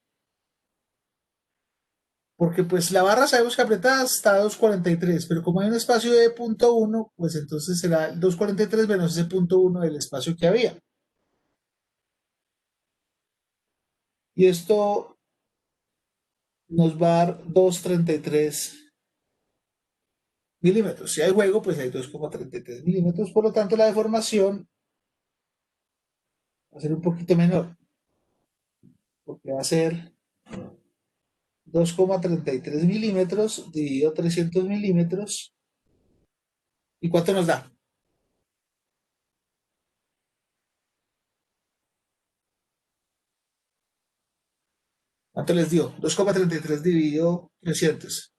Porque pues la barra sabemos que apretada está a 2,43, pero como hay un espacio de 0,1, pues entonces será 2,43 menos ese 0,1 del espacio que había. Y esto nos va a dar 2,33 milímetros. Si hay juego, pues hay 2,33 milímetros, por lo tanto la deformación va a ser un poquito menor, porque va a ser 2,33 milímetros dividido 300 milímetros. ¿Y cuánto nos da? ¿Cuánto les dio? 2,33 dividido 300.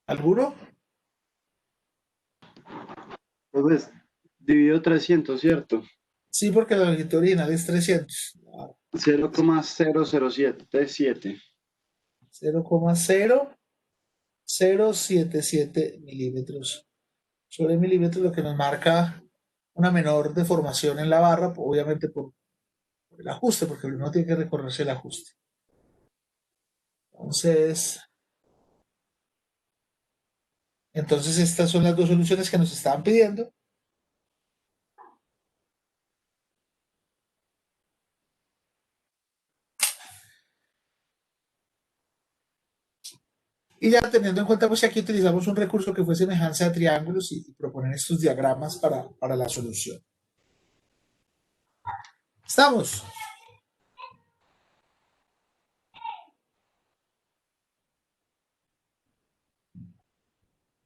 ¿Alguno? Entonces, dividido 300, ¿cierto? Sí, porque la longitud original es 300. 0,0077. 0,0077 milímetros sobre milímetros, lo que nos marca una menor deformación en la barra, obviamente por el ajuste, porque primero tiene que recorrerse el ajuste. Entonces estas son las dos soluciones que nos estaban pidiendo. Y ya teniendo en cuenta pues que aquí utilizamos un recurso que fue semejanza de triángulos y proponer estos diagramas para la solución. ¿Estamos?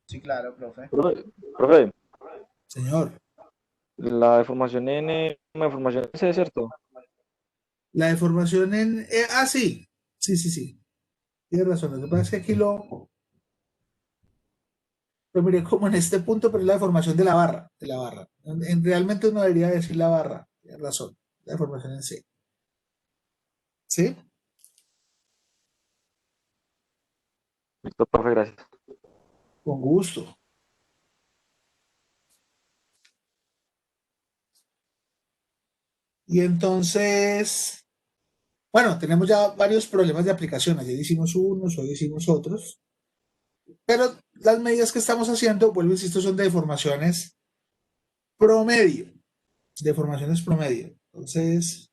Sí, claro, profe. Profe, Señor, la deformación N, la deformación S, ¿cierto? la deformación en... sí, sí, sí, sí. Tienes razón. Lo que pasa es que aquí lo miré como en este punto, pero es la deformación de la barra. De la barra. Realmente uno debería decir la barra. Tienes razón. La deformación en C. ¿Sí? Listo, profe, gracias. Con gusto. Y entonces, bueno, tenemos ya varios problemas de aplicación. Ayer hicimos unos, hoy hicimos otros. Pero las medidas que estamos haciendo, vuelvo a insisto, son de deformaciones promedio. Deformaciones promedio. Entonces,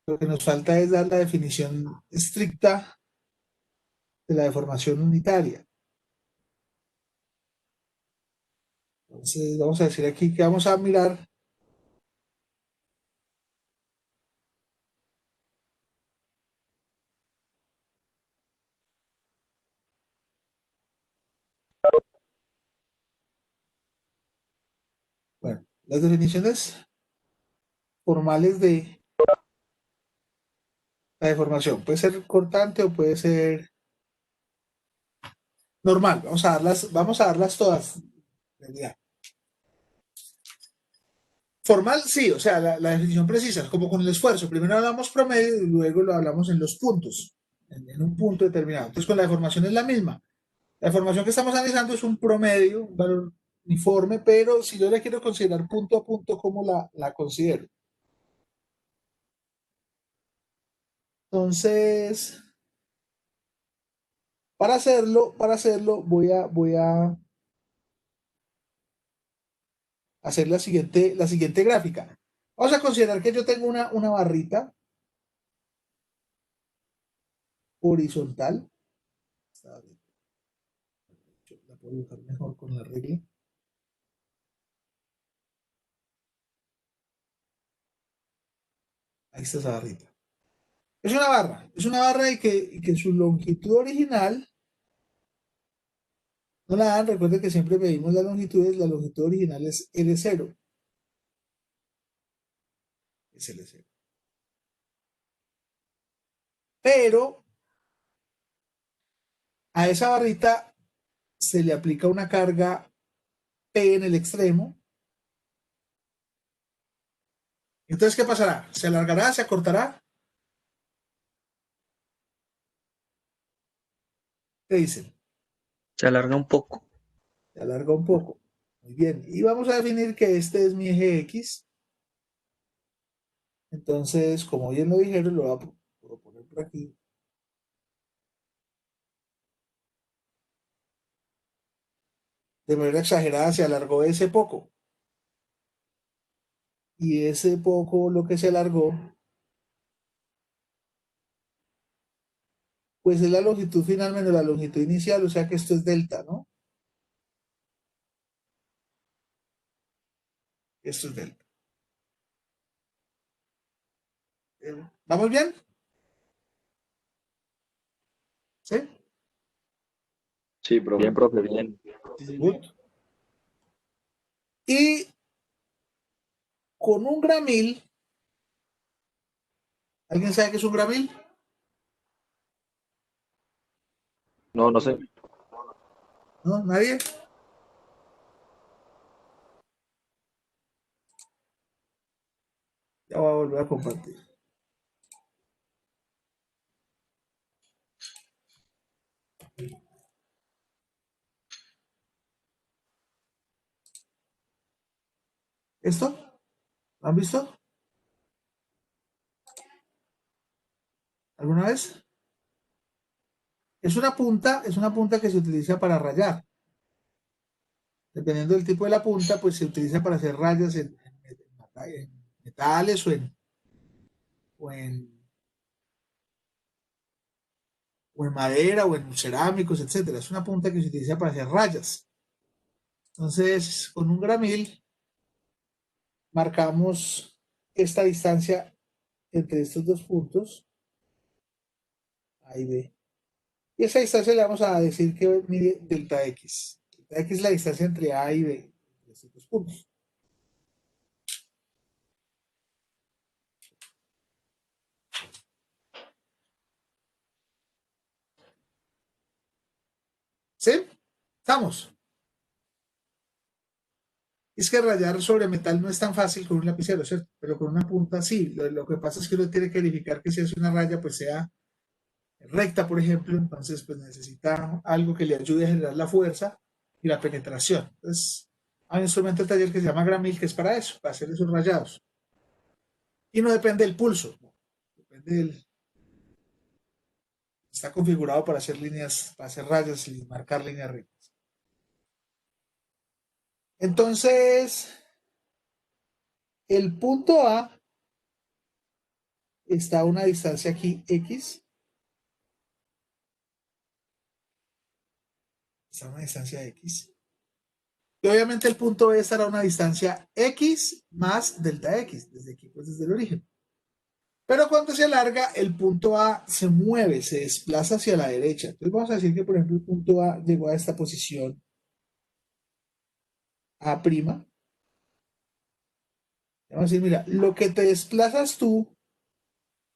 lo que nos falta es dar la definición estricta de la deformación unitaria. Entonces, vamos a decir aquí que vamos a mirar bueno, las definiciones formales de la deformación. Puede ser cortante o puede ser normal. Vamos a darlas todas. Formal, sí, o sea, la definición precisa, como con el esfuerzo. Primero hablamos promedio y luego lo hablamos en los puntos, en un punto determinado. Entonces, con la deformación es la misma. La deformación que estamos analizando es un promedio, un valor uniforme, pero si yo le quiero considerar punto a punto, ¿cómo la considero? Entonces, para hacerlo voy a hacer la siguiente gráfica. Vamos a considerar que yo tengo una barrita horizontal. La puedo dibujar mejor con la regla. Ahí está esa barrita. Es una barra y que su longitud original no la dan. Recuerden que siempre medimos las longitudes. La longitud original es L0. Es L0. Pero a esa barrita se le aplica una carga P en el extremo. Entonces, ¿qué pasará? ¿Se alargará? ¿Se acortará? ¿Qué dicen? Se alarga un poco. Se alarga un poco. Muy bien. Y vamos a definir que este es mi eje X. Entonces, como bien lo dijeron, lo voy a poner por aquí. De manera exagerada se alargó ese poco. Y ese poco lo que se alargó, pues es la longitud final menos la longitud inicial, o sea que esto es delta, ¿no? Esto es delta. ¿Vamos bien? ¿Sí? Sí, profe. Bien, profe, bien. Good. Y con un gramil, ¿alguien sabe qué es un gramil? No, no sé. ¿No? ¿Nadie? Ya voy a volver a compartir. ¿Esto? ¿Lo han visto? ¿Alguna vez? Es una punta que se utiliza para rayar. Dependiendo del tipo de la punta, pues se utiliza para hacer rayas en metales o en madera o en cerámicos, etcétera. Es una punta que se utiliza para hacer rayas. Entonces, con un gramil marcamos esta distancia entre estos dos puntos. Ahí ve. Y esa distancia le vamos a decir que mide delta X. Delta X es la distancia entre A y B, de estos dos puntos. ¿Sí? ¿Estamos? Es que rayar sobre metal no es tan fácil con un lapicero, ¿cierto? Pero con una punta sí. Lo que pasa es que uno tiene que verificar que si hace una raya, pues sea recta, por ejemplo. Entonces, pues necesita algo que le ayude a generar la fuerza y la penetración. Entonces, hay un instrumento de taller que se llama Gramil, que es para eso, para hacer esos rayados. Y no depende del pulso, depende del... Está configurado para hacer líneas, para hacer rayas y marcar líneas rectas. Entonces, el punto A está a una distancia aquí, X. Está a una distancia X. Y obviamente el punto B estará a una distancia X más delta X, desde aquí, pues desde el origen. Pero cuando se alarga, el punto A se mueve, se desplaza hacia la derecha. Entonces vamos a decir que, por ejemplo, el punto A llegó a esta posición A'. Vamos a decir, mira, lo que te desplazas tú,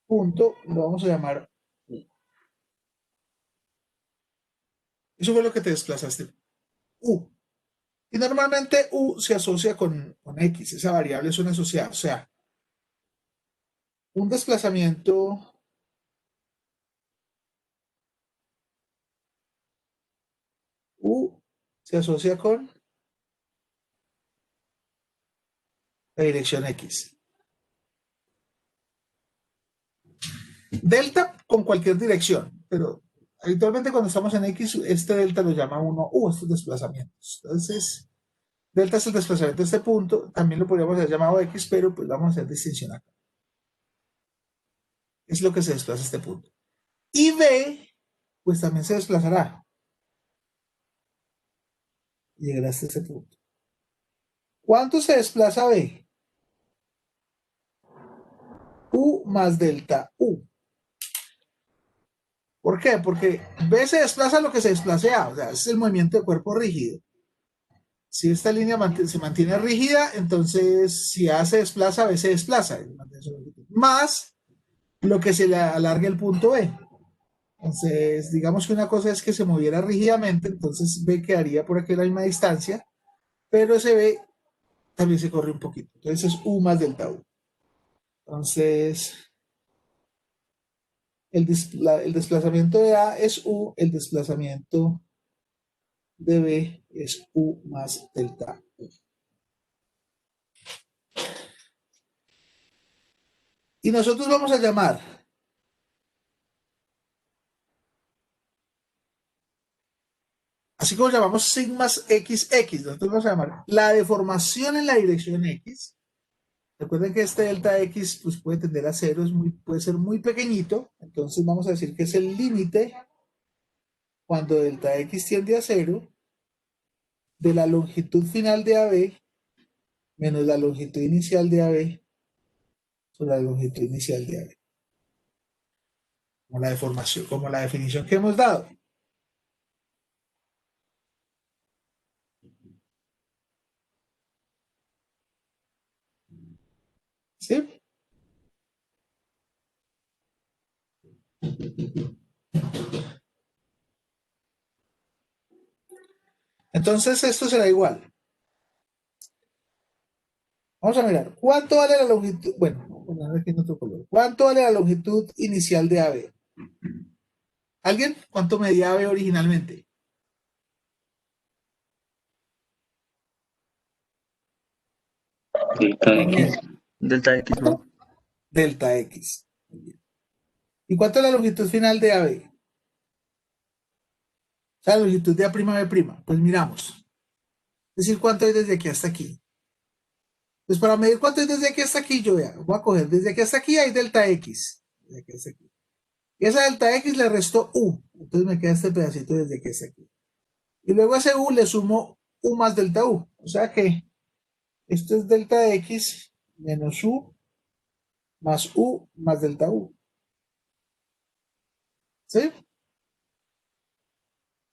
punto, lo vamos a llamar U. Eso fue lo que te desplazaste. U. Y normalmente U se asocia con X, esa variable es una asociada. O sea, un desplazamiento U se asocia con la dirección X. Delta con cualquier dirección, pero habitualmente cuando estamos en X, este delta lo llama uno U, estos desplazamientos. Entonces, delta es el desplazamiento de este punto, también lo podríamos haber llamado X, pero pues vamos a hacer distinción acá. Es lo que se desplaza este punto. Y B, pues también se desplazará. Llegará hasta este punto. ¿Cuánto se desplaza B? U más delta U. ¿Por qué? Porque B se desplaza lo que se desplace A, o sea, es el movimiento de cuerpo rígido. Si esta línea se mantiene rígida, entonces si A se desplaza, B se desplaza. Más lo que se le alargue el punto B. Entonces, digamos que una cosa es que se moviera rígidamente, entonces B quedaría por aquí a la misma distancia, pero ese B también se corre un poquito. Entonces es U más delta U. Entonces, el desplazamiento de A es U, el desplazamiento de B es U más delta U. Y nosotros vamos a llamar así como llamamos sigmas XX, nosotros vamos a llamar la deformación en la dirección X. Recuerden que este delta X pues, puede tender a cero, puede ser muy pequeñito, entonces vamos a decir que es el límite cuando delta X tiende a cero de la longitud final de AB menos la longitud inicial de AB sobre la longitud inicial de AB. Como la deformación, como la definición que hemos dado. ¿Sí? Entonces esto será igual. Vamos a mirar, ¿cuánto vale la longitud? Bueno, vamos a poner aquí en otro color. ¿Cuánto vale la longitud inicial de AB? ¿Alguien? ¿Cuánto medía AB originalmente? Delta No, X. Delta X, bro. Delta X. ¿Y cuánto es la longitud final de AB? O sea, la longitud de A'B'. Pues miramos. Es decir, ¿cuánto hay desde aquí hasta aquí? Pues para medir cuánto hay desde aquí hasta aquí, yo voy a coger desde aquí hasta aquí hay delta X. Desde aquí hasta aquí. Y esa delta X le resto U. Entonces me queda este pedacito desde aquí hasta aquí. Y luego a ese U le sumo U más delta U. O sea que esto es delta X menos U más delta U. ¿Sí?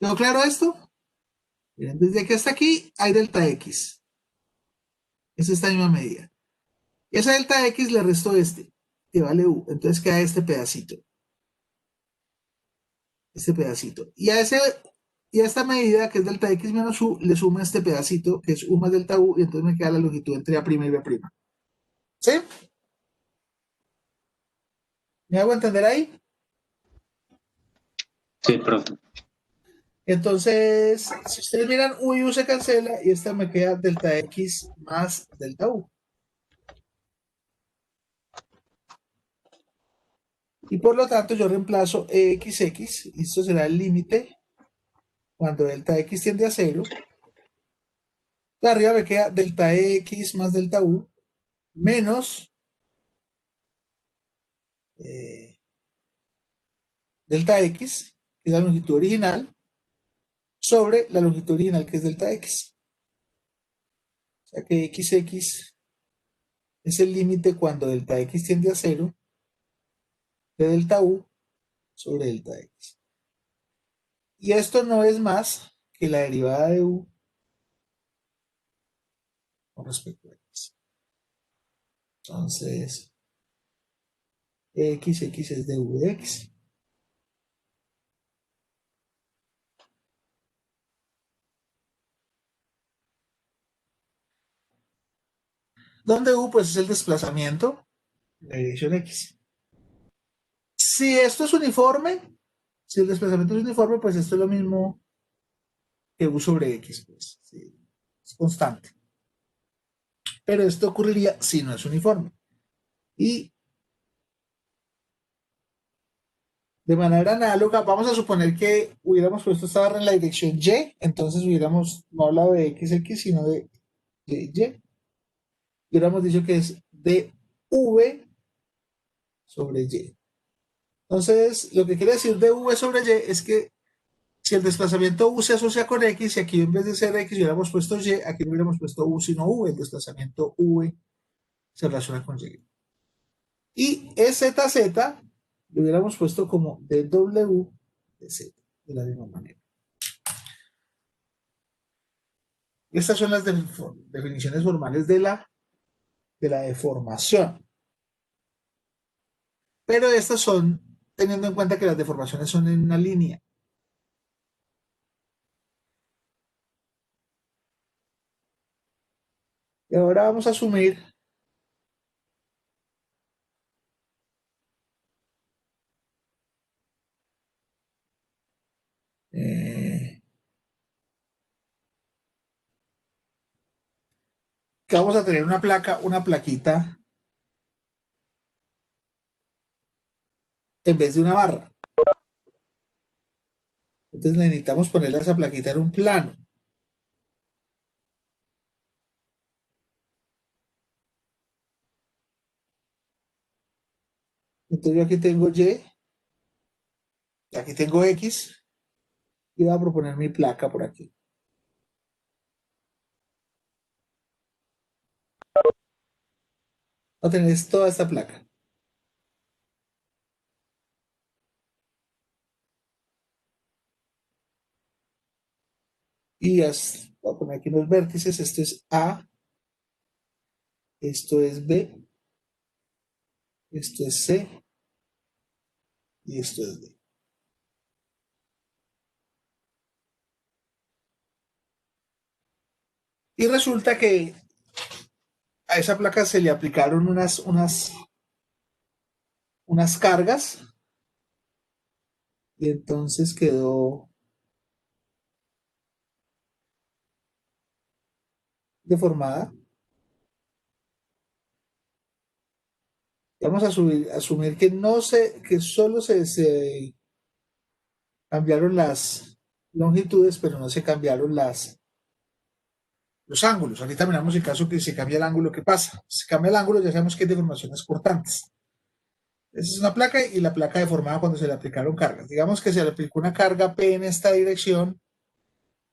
¿Todo claro esto? Miren, desde aquí hasta aquí hay delta X. Es esta misma medida. Y esa delta X le resto este, que vale U. Entonces queda este pedacito. Este pedacito. Y a esta medida, que es delta X menos U, le suma este pedacito, que es U más delta U, y entonces me queda la longitud entre A' y B'. ¿Sí? ¿Me hago entender ahí? Sí, profe. Entonces, si ustedes miran, U y U se cancela y esta me queda delta X más delta U. Y por lo tanto yo reemplazo EXX, y esto será el límite cuando delta X tiende a 0. De arriba me queda delta X más delta U menos delta X, que es la longitud original, sobre la longitud original, que es delta X. O sea que XX es el límite cuando delta X tiende a 0 de delta U sobre delta X. Y esto no es más que la derivada de U con respecto a X. Entonces, XX es de U de X. Donde U pues es el desplazamiento en la dirección X. Si esto es uniforme, si el desplazamiento es uniforme, pues esto es lo mismo que U sobre X, pues, sí, es constante. Pero esto ocurriría si no es uniforme. Y de manera análoga, vamos a suponer que hubiéramos puesto esta barra en la dirección Y, entonces hubiéramos no hablado de XX, sino de Y. Y hubiéramos dicho que es de V sobre Y. Entonces, lo que quiere decir de V sobre Y es que si el desplazamiento U se asocia con X, y aquí en vez de ser X hubiéramos puesto Y, aquí no hubiéramos puesto U sino V, el desplazamiento V se relaciona con Y. Y EZZ lo hubiéramos puesto como dW de Z, de la misma manera. Estas son las definiciones formales de la deformación. Pero estas son teniendo en cuenta que las deformaciones son en una línea. Y ahora vamos a asumir que vamos a tener una plaquita en vez de una barra. Entonces necesitamos ponerle esa plaquita en un plano. Entonces yo aquí tengo Y, aquí tengo X, y voy a proponer mi placa por aquí. Voy a tener toda esta placa. Y voy a poner aquí los vértices. Esto es A, esto es B, esto es C, y esto es D. Y resulta que a esa placa se le aplicaron unas cargas, y entonces quedó deformada. Vamos a asumir que que solo se cambiaron las longitudes, pero no se cambiaron los ángulos. Ahorita miramos el caso que se cambia el ángulo, ¿qué pasa? Si cambia el ángulo, ya sabemos que hay deformaciones cortantes. Esa es una placa, y la placa deformada cuando se le aplicaron cargas. Digamos que se le aplicó una carga P en esta dirección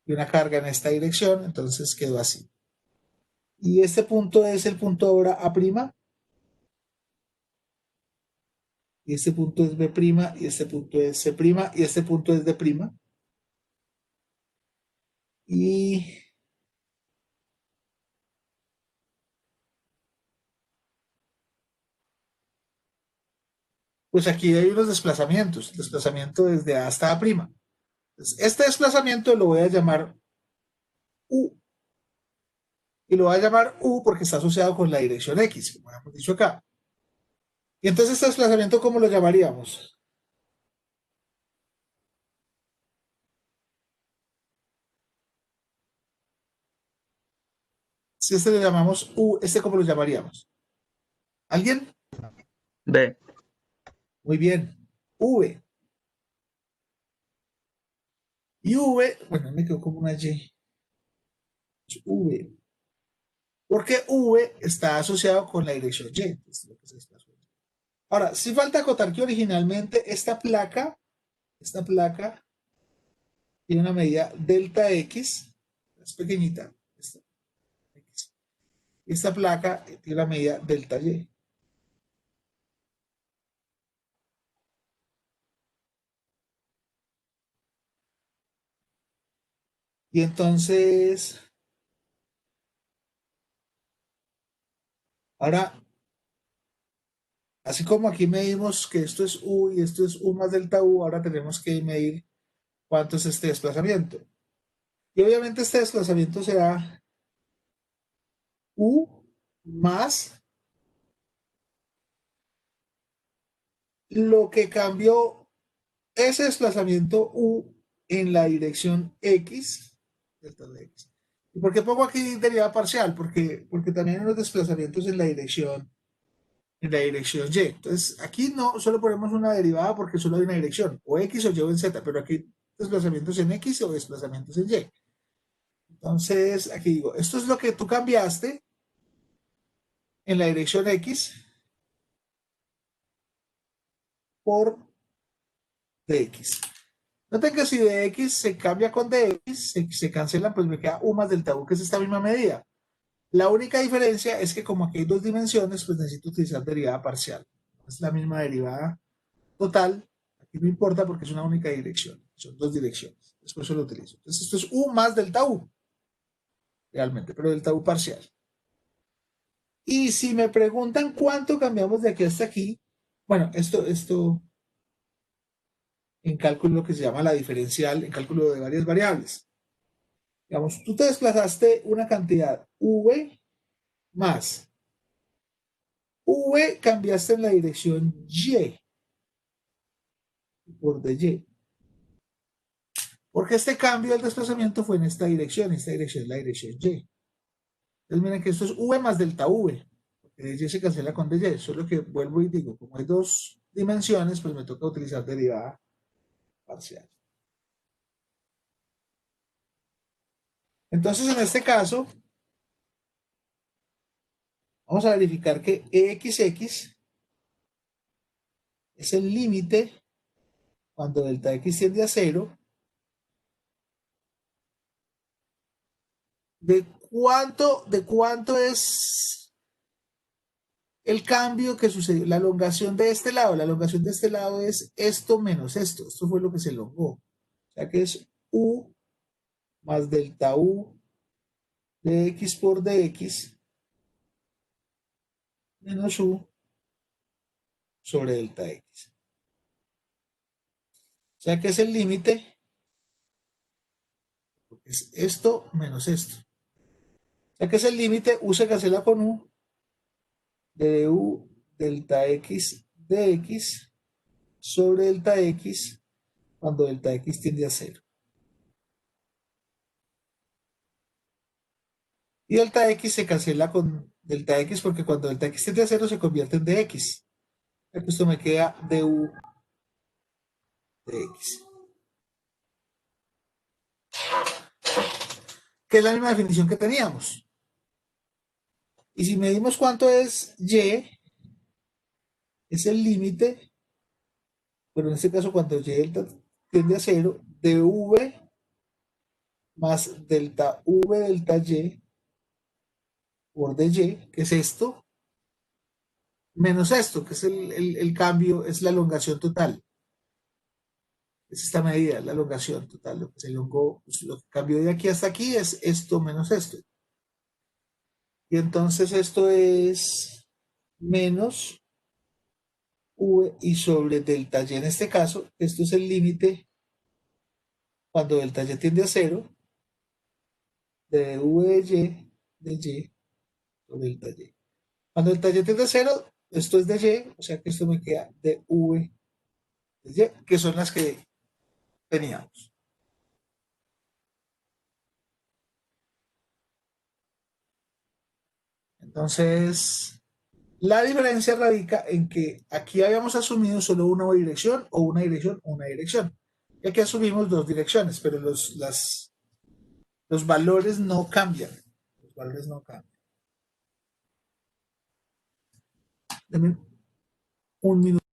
y una carga en esta dirección, entonces quedó así. Y este punto es el punto ahora A', y este punto es B', y este punto es C', y este punto es D'. Y pues aquí hay unos desplazamientos, desplazamiento desde A hasta A'. Entonces, este desplazamiento lo voy a llamar U, y lo voy a llamar U porque está asociado con la dirección X, como hemos dicho acá. Y entonces este desplazamiento, ¿cómo lo llamaríamos? Si este le llamamos U, ¿este cómo lo llamaríamos? ¿Alguien? B, Muy bien. V. Y V, bueno, me quedó como una Y. V. Porque V está asociado con la dirección Y. Entonces, lo que se desplazó. Ahora, sí falta acotar que originalmente esta placa tiene una medida delta X, es pequeñita, esta X. Esta placa tiene la medida delta Y. Y entonces, ahora, así como aquí medimos que esto es U y esto es U más delta U, ahora tenemos que medir cuánto es este desplazamiento. Y obviamente este desplazamiento será U más lo que cambió ese desplazamiento U en la dirección X, delta de X. ¿Y por qué pongo aquí derivada parcial? Porque también hay unos desplazamientos en la dirección Y. Entonces, aquí no solo ponemos una derivada porque solo hay una dirección, o X o Y o en Z, pero aquí desplazamientos en X o desplazamientos en Y. Entonces, aquí digo, esto es lo que tú cambiaste en la dirección X por dx. Noten que si dx se cambia con dx, se cancelan, pues me queda u más delta u, que es esta misma medida. La única diferencia es que como aquí hay dos dimensiones, pues necesito utilizar derivada parcial. Es la misma derivada total. Aquí no importa porque es una única dirección. Son dos direcciones. Después lo utilizo. Entonces esto es u más delta u, realmente, pero delta u parcial. Y si me preguntan cuánto cambiamos de aquí hasta aquí, bueno, esto en cálculo que se llama la diferencial, en cálculo de varias variables. Digamos, tú te desplazaste una cantidad v más. V cambiaste en la dirección y por dy. Porque este cambio del desplazamiento fue en esta dirección es la dirección y. Entonces miren que esto es v más delta v. Porque dy se cancela con dy. Solo que vuelvo y digo, como hay dos dimensiones, pues me toca utilizar derivada parcial. Entonces en este caso, vamos a verificar que exx es el límite cuando delta x tiende a 0 de cuánto es el cambio que sucedió, la elongación de este lado. La elongación de este lado es esto menos esto. Esto fue lo que se elongó. O sea que es u más delta u de x por dx menos u sobre delta x. O sea que es el límite, es esto menos esto. O sea que es el límite, u se cancela con u, de u delta x dx sobre delta x cuando delta x tiende a 0. Y delta x se cancela con delta x porque cuando delta x tiende a 0 se convierte en dx. Esto me queda du dx. Que es la misma definición que teníamos. Y si medimos cuánto es y, es el límite, pero en este caso cuando y delta tiende a 0, dv más delta v delta y por dy, que es esto, menos esto, que es el cambio, es la elongación total. es esta medida, la elongación total. Lo que se elongó, pues, lo que cambió de aquí hasta aquí es esto menos esto. Y entonces esto es menos V y sobre delta Y en este caso, esto es el límite cuando delta Y tiende a cero, de V de Y sobre delta Y. Cuando delta Y tiende a cero, esto es de Y, o sea que esto me queda de V de Y, que son las que teníamos. Entonces, la diferencia radica en que aquí habíamos asumido solo una dirección o una dirección o una dirección. Y aquí asumimos dos direcciones, pero los valores no cambian. Los valores no cambian. Deme un minuto.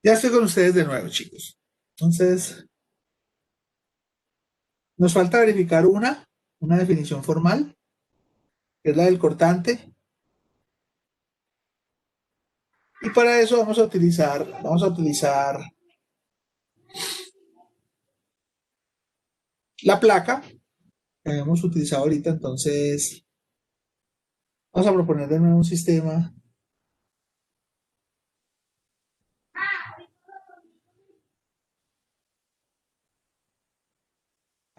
Ya estoy con ustedes de nuevo, chicos. Entonces, nos falta verificar una definición formal, que es la del cortante. Y para eso vamos a utilizar la placa que habíamos utilizado ahorita. Entonces, vamos a proponer de nuevo un sistema.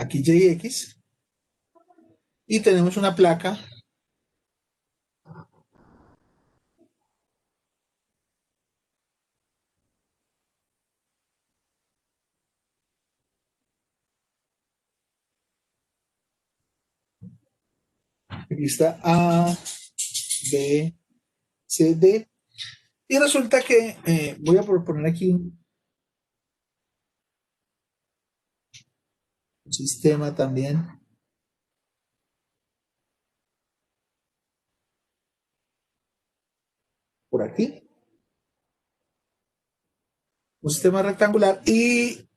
Aquí Y, X. Y tenemos una placa aquí está A, B, C, D. Y resulta que voy a proponer aquí un sistema también por aquí. Un sistema rectangular y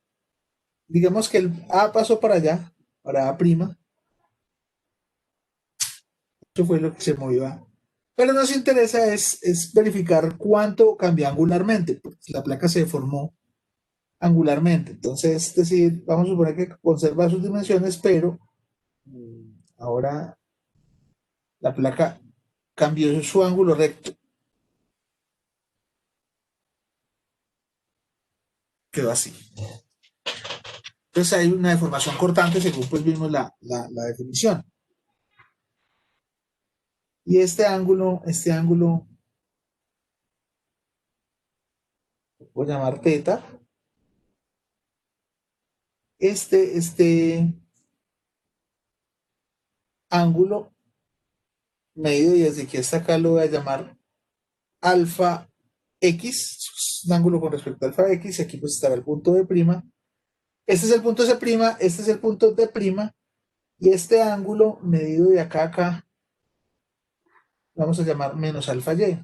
digamos que el A pasó para allá, para A'. Eso fue lo que se movió. Pero nos interesa es verificar cuánto cambia angularmente, porque la placa se deformó angularmente. Entonces, es decir, vamos a suponer que conserva sus dimensiones, pero ahora la placa cambió su ángulo recto. Quedó así. Entonces hay una deformación cortante según pues vimos la definición. Y este ángulo, voy a llamar teta. Este ángulo medido y desde aquí hasta acá lo voy a llamar alfa X, es un ángulo con respecto a alfa X, aquí pues estará el punto D'. Este es el punto C', este es el punto D', y este ángulo medido de acá a acá, vamos a llamar menos alfa Y.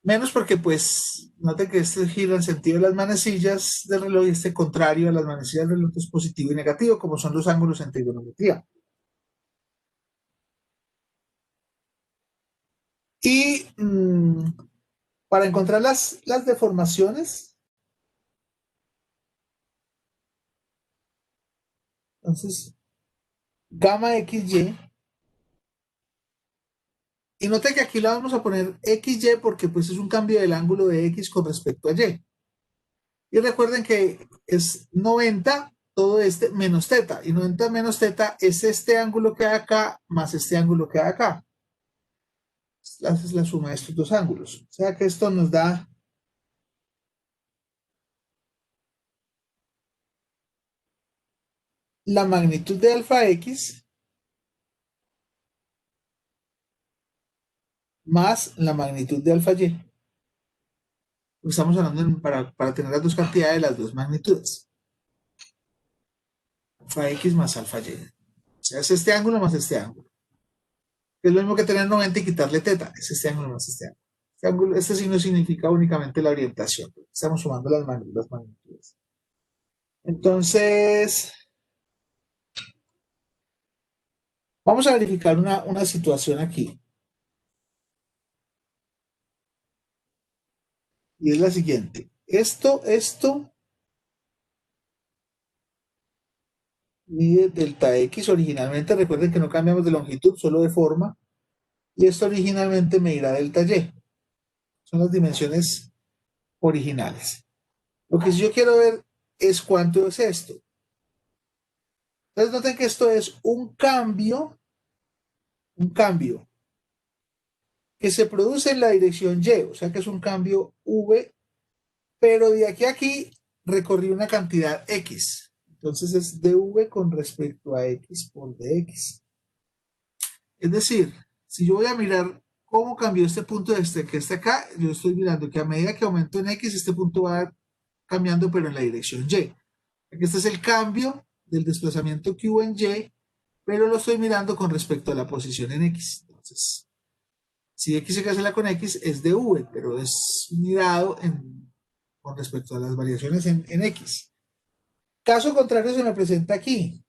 Menos porque pues, note que este gira en sentido de las manecillas del reloj y este contrario a las manecillas del reloj es positivo y negativo, como son los ángulos en trigonometría. Y para encontrar las deformaciones, entonces, gamma XY, y note que aquí la vamos a poner XY porque pues es un cambio del ángulo de X con respecto a Y. Y recuerden que es 90 todo este menos teta, y 90 menos teta es este ángulo que hay acá más este ángulo que hay acá. Es la suma de estos dos ángulos. O sea que esto nos da la magnitud de alfa X más la magnitud de alfa Y. Estamos hablando para tener las dos cantidades de las dos magnitudes. Alfa X más alfa Y. O sea, es este ángulo más este ángulo. Es lo mismo que tener 90 y quitarle teta. Es este ángulo más este ángulo. Este signo significa únicamente la orientación. Estamos sumando las magnitudes. Entonces, vamos a verificar una situación aquí. Y es la siguiente. Esto mide delta X originalmente. Recuerden que no cambiamos de longitud, solo de forma. Y esto originalmente medirá delta Y. Son las dimensiones originales. Lo que yo quiero ver es cuánto es esto. Entonces noten que esto es un cambio que se produce en la dirección Y, o sea que es un cambio V, pero de aquí a aquí recorrí una cantidad X. Entonces es dV con respecto a X por dX. Es decir, si yo voy a mirar cómo cambió este punto desde que está acá, yo estoy mirando que a medida que aumento en X, este punto va cambiando, pero en la dirección Y. Aquí este es el cambio del desplazamiento que hubo en Y, pero lo estoy mirando con respecto a la posición en X. Entonces, si X se cancela con X, es dV, pero es mirado con respecto a las variaciones en X. Caso contrario se me presenta aquí.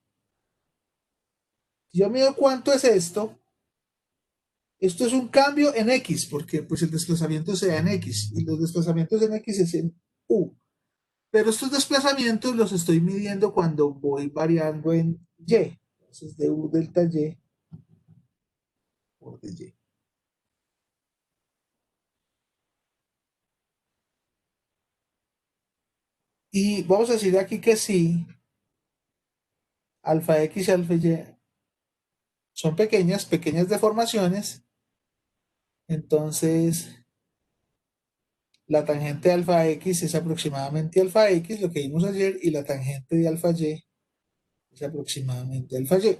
Si yo mido cuánto es esto es un cambio en X, porque pues el desplazamiento se da en X, y los desplazamientos en X es en U. Pero estos desplazamientos los estoy midiendo cuando voy variando en Y. Entonces, dU delta Y por dy. Y vamos a decir aquí que sí, alfa X y alfa Y son pequeñas deformaciones. Entonces, la tangente de alfa X es aproximadamente alfa X, lo que vimos ayer, y la tangente de alfa Y es aproximadamente alfa Y.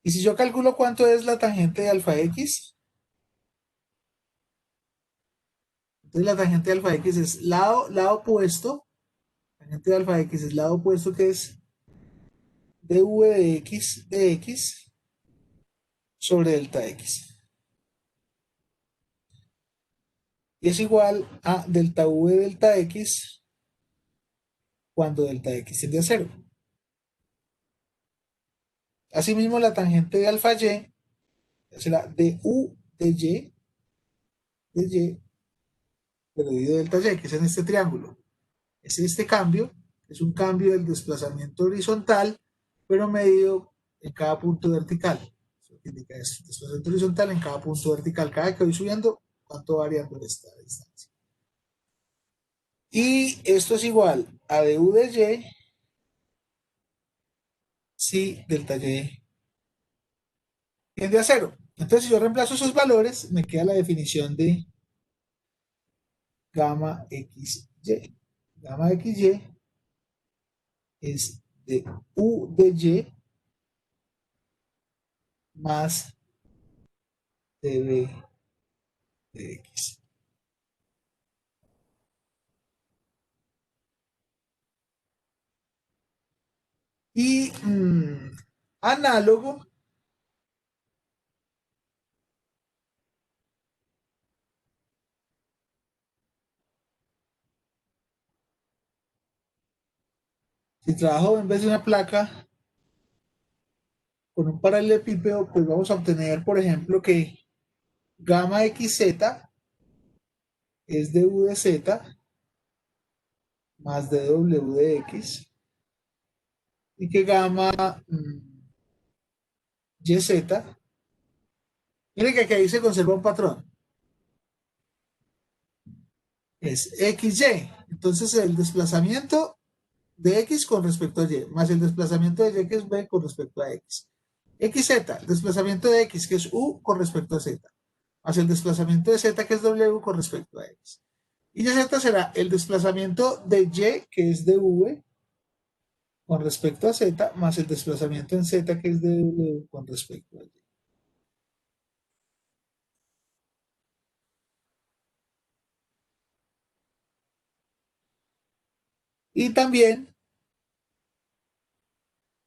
Y si yo calculo cuánto es la tangente de alfa X, entonces la tangente de alfa X es lado opuesto, la tangente de alfa X es lado opuesto, que es dV de X sobre delta X. Y es igual a delta V de delta X cuando delta X tiende a 0. Asimismo, la tangente de alfa Y será dU de Y, pero dividido delta Y, que es en este triángulo. Es este cambio, es un cambio del desplazamiento horizontal, pero medido en cada punto vertical. Eso indica eso, desplazamiento horizontal en cada punto vertical. Cada que voy subiendo, cuánto va variando esta distancia. Y esto es igual a dU de Y si delta Y tiende a 0. Entonces, si yo reemplazo esos valores, me queda la definición de gamma XY. Gamma XY es de U de Y más dB de X. Y análogo, si trabajo en vez de una placa con un paralelepípedo, pues vamos a obtener, por ejemplo, que gamma XZ es du de Z más dw de X y que gamma YZ, miren que aquí se conserva un patrón, es XY. Entonces el desplazamiento de X con respecto a Y, más el desplazamiento de Y que es B con respecto a X. XZ, el desplazamiento de X que es U con respecto a Z, más el desplazamiento de Z que es W con respecto a X. Y YZ será el desplazamiento de Y que es de V con respecto a Z, más el desplazamiento en Z que es de W con respecto a Y. Y también,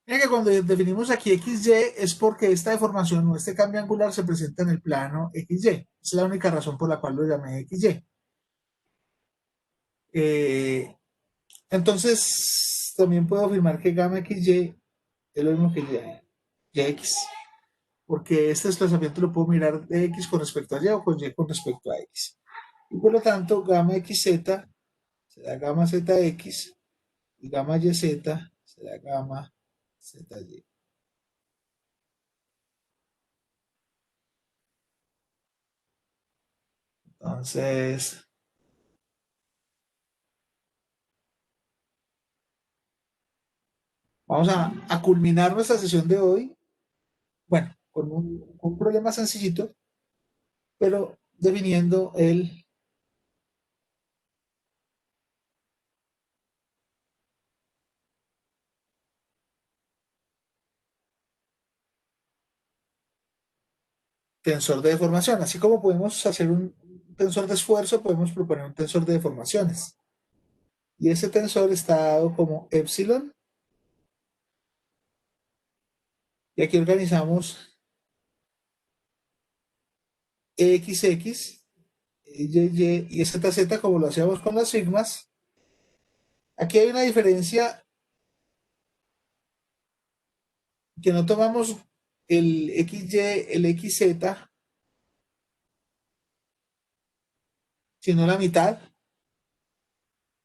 mira que cuando definimos aquí XY es porque esta deformación o este cambio angular se presenta en el plano XY. Esa es la única razón por la cual lo llamé XY. Entonces, también puedo afirmar que gamma XY es lo mismo que YX, porque este desplazamiento lo puedo mirar de X con respecto a Y o con Y con respecto a X. Y por lo tanto, gamma XZ será gamma ZX y gamma YZ será gamma ZY. Entonces, vamos a culminar nuestra sesión de hoy, bueno, con un problema sencillito, pero definiendo el tensor de deformación. Así como podemos hacer un tensor de esfuerzo, podemos proponer un tensor de deformaciones. Y ese tensor está dado como epsilon. Y aquí organizamos XX, YY y ZZ como lo hacíamos con las sigmas. Aquí hay una diferencia que no tomamos el XY, el XZ, sino la mitad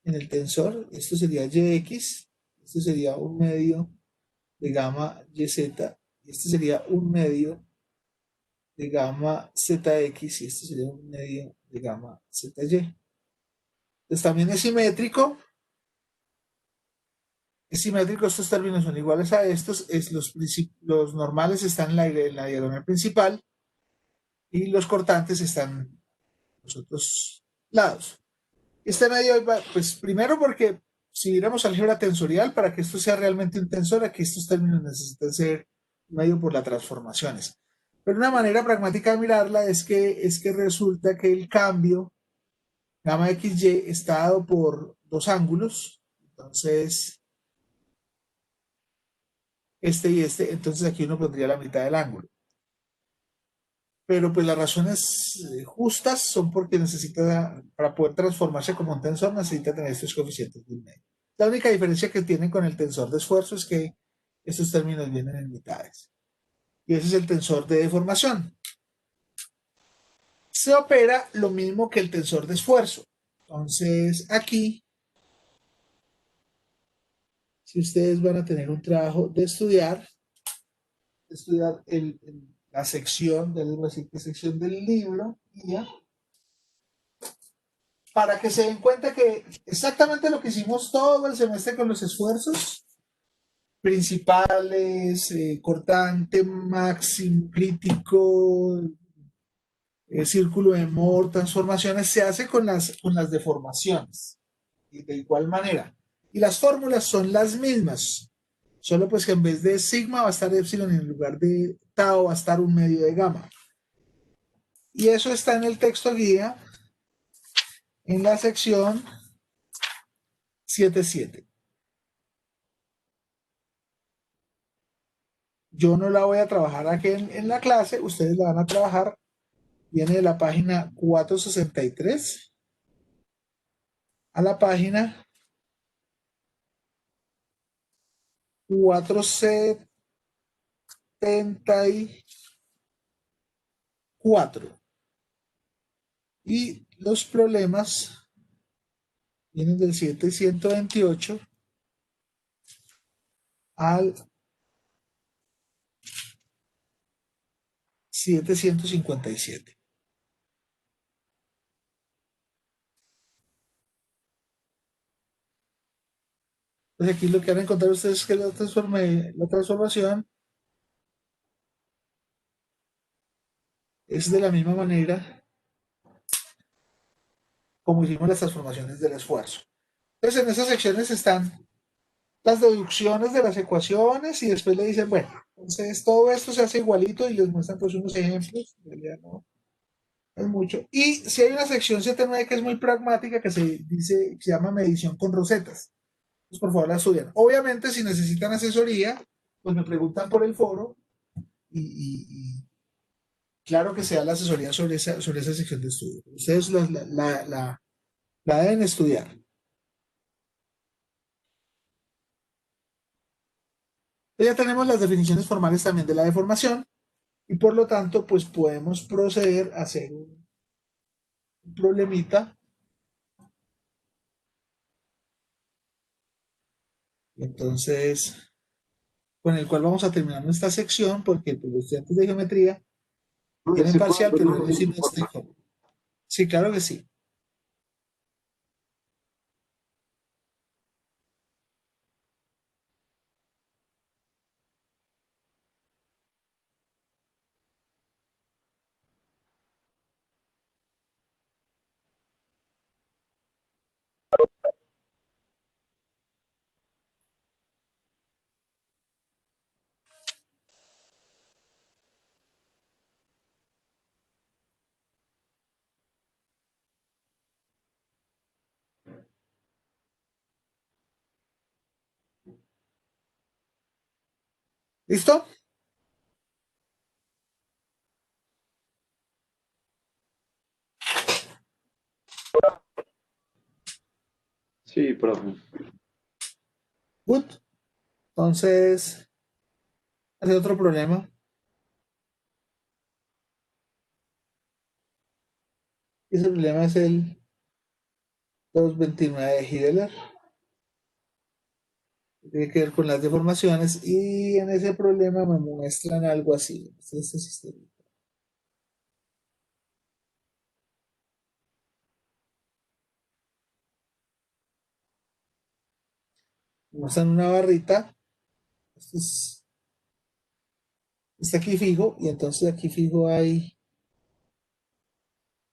en el tensor. Esto sería YX, esto sería un medio de gamma YZ, y este sería un medio de gamma ZX, y este sería un medio de gamma ZY. Entonces también es simétrico. Es simétrico, estos términos son iguales a estos. Los normales están en la diagonal principal y los cortantes están en los otros lados. Este medio, pues primero porque si viéramos álgebra tensorial, para que esto sea realmente un tensor, aquí estos términos necesitan ser medio por las transformaciones. Pero una manera pragmática de mirarla es que resulta que el cambio gamma XY está dado por dos ángulos. Entonces, este y este, entonces aquí uno pondría la mitad del ángulo. Pero pues las razones justas son porque para poder transformarse como un tensor, necesita tener estos coeficientes de un medio. La única diferencia que tienen con el tensor de esfuerzo es que estos términos vienen en mitades. Y ese es el tensor de deformación. Se opera lo mismo que el tensor de esfuerzo. Entonces aquí, si ustedes van a tener un trabajo de estudiar la sección sección del libro, guía, para que se den cuenta que exactamente lo que hicimos todo el semestre con los esfuerzos principales, cortante, máximo, crítico, círculo de Moore, transformaciones, se hace con las deformaciones, y de igual manera. Y las fórmulas son las mismas. Solo pues que en vez de sigma va a estar epsilon y en lugar de tau va a estar un medio de gamma. Y eso está en el texto guía en la sección 7.7. Yo no la voy a trabajar aquí en la clase, ustedes la van a trabajar. Viene de la página 463 a la página 474. Y los problemas vienen del 728 al 757. Entonces aquí lo que van a encontrar ustedes es que la transformación es de la misma manera como hicimos las transformaciones del esfuerzo. Entonces en esas secciones están las deducciones de las ecuaciones y después le dicen, bueno, entonces todo esto se hace igualito y les muestran pues unos ejemplos, en realidad no es mucho. Y si hay una sección 7.9 que es muy pragmática que se llama medición con rosetas. Pues por favor la estudian. Obviamente si necesitan asesoría, pues me preguntan por el foro y claro que sea la asesoría sobre esa sección de estudio. Ustedes la deben estudiar. Ya tenemos las definiciones formales también de la deformación y por lo tanto pues podemos proceder a hacer un problemita. Entonces, con el cual vamos a terminar nuestra sección porque pues, los estudiantes de geometría tienen parcial, pero no hicimos este. Sí, claro que sí. ¿Listo? Sí, profe. Good. Entonces, hace otro problema. Ese problema es el 229 de Hiddeler. Tiene que ver con las deformaciones y en ese problema me muestran algo así. Este sistema. Muestran una barrita. Esto está aquí fijo y entonces aquí fijo hay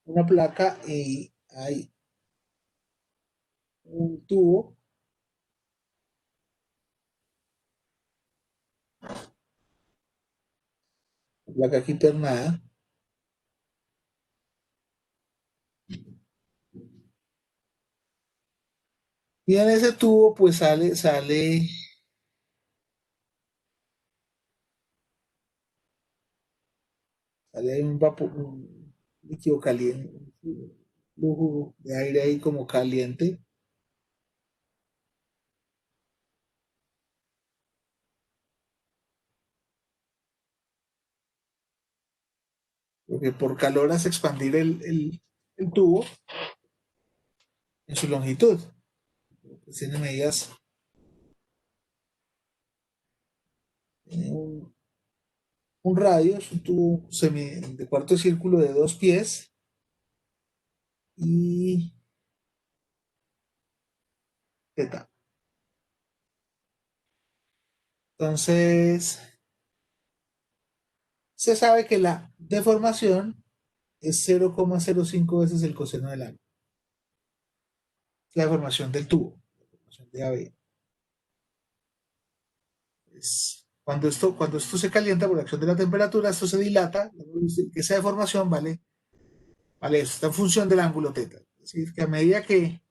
una placa y hay un tubo. La placa aquí pernada. Y en ese tubo pues sale ahí un vapor, un líquido caliente, un flujo de aire ahí como caliente. Porque por calor hace expandir el tubo en su longitud. Pues tiene medidas, tiene un radio, es un tubo de cuarto círculo de 2 pies y θ. Entonces, se sabe que la deformación es 0,05 veces el coseno del ángulo. La deformación del tubo, la deformación de AB. Cuando esto se calienta por la acción de la temperatura, esto se dilata, esa deformación vale eso, está en función del ángulo teta. Es decir, que a medida que,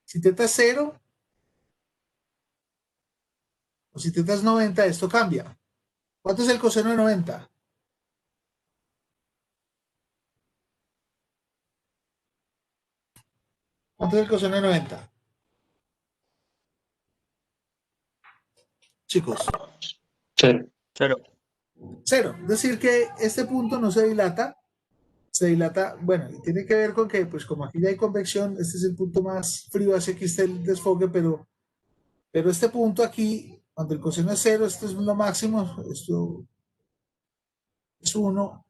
si teta es 0 o si teta es 90, esto cambia. ¿Cuánto es el coseno de 90? ¿Cuánto es el coseno de 90? Chicos, Cero. Cero. 0. Es decir, que este punto no se dilata, bueno, y tiene que ver con que, pues como aquí ya hay convección, este es el punto más frío, hacia aquí está el desfogue, pero este punto aquí, cuando el coseno es 0, esto es lo máximo, esto es 1,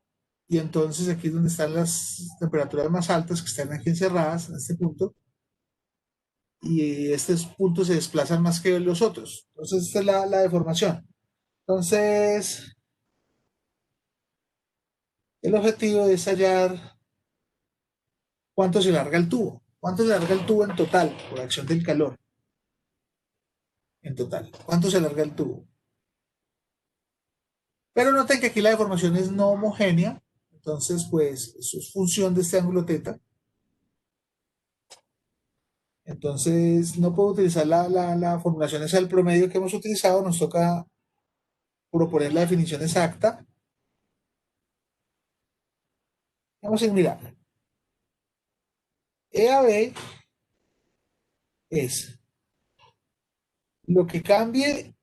y entonces aquí es donde están las temperaturas más altas que están aquí encerradas, en este punto, y estos puntos se desplazan más que los otros. Entonces, esta es la deformación. Entonces, el objetivo es hallar cuánto se larga el tubo. ¿Cuánto se larga el tubo en total por acción del calor? En total. ¿Cuánto se larga el tubo? Pero noten que aquí la deformación es no homogénea. Entonces, pues, eso es función de este ángulo teta. Entonces, no puedo utilizar la formulación esa del promedio que hemos utilizado. Nos toca proponer la definición exacta. Vamos a ir, mira. EAB es lo que cambie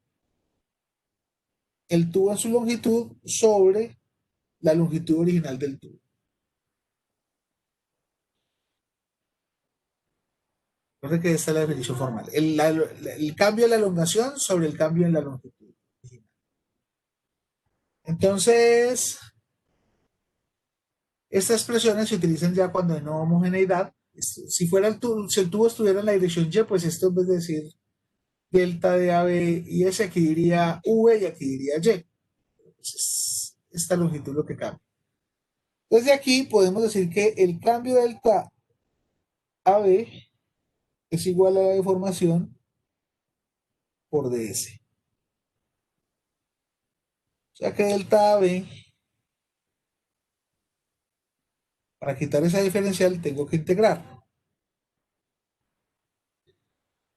el tubo en su longitud sobre la longitud original del tubo. Recuerden que esta es la definición formal. El cambio de la elongación sobre el cambio en la longitud original. Entonces, estas expresiones se utilizan ya cuando hay no homogeneidad. Si el tubo estuviera en la dirección Y, pues esto en vez de decir delta de AB y S, aquí diría V y aquí diría Y. Pues esta longitud lo que cambia. Desde aquí podemos decir que el cambio delta AB es igual a la deformación por ds. O sea que delta AB, para quitar esa diferencial, tengo que integrar.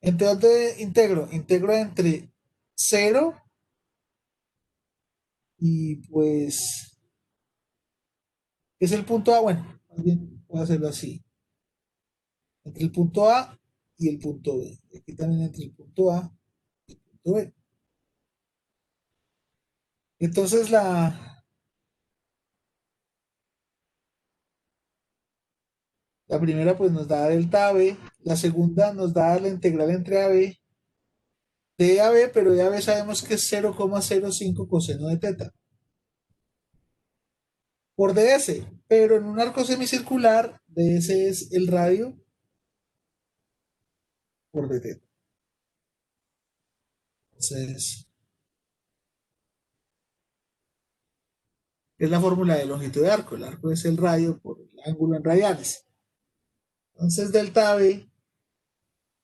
¿Entre dónde integro? Integro entre 0 y pues es el punto A. Bueno, más bien voy a hacerlo así. Entre el punto A y el punto B. Aquí también entre el punto A y el punto B. Entonces la primera pues nos da delta AB, la segunda nos da la integral entre AB de AB, pero de AB sabemos que es 0,05 coseno de teta por ds, pero en un arco semicircular ds es el radio por d teta. Entonces, es la fórmula de longitud de arco. El arco es el radio por el ángulo en radianes. Entonces, delta AB,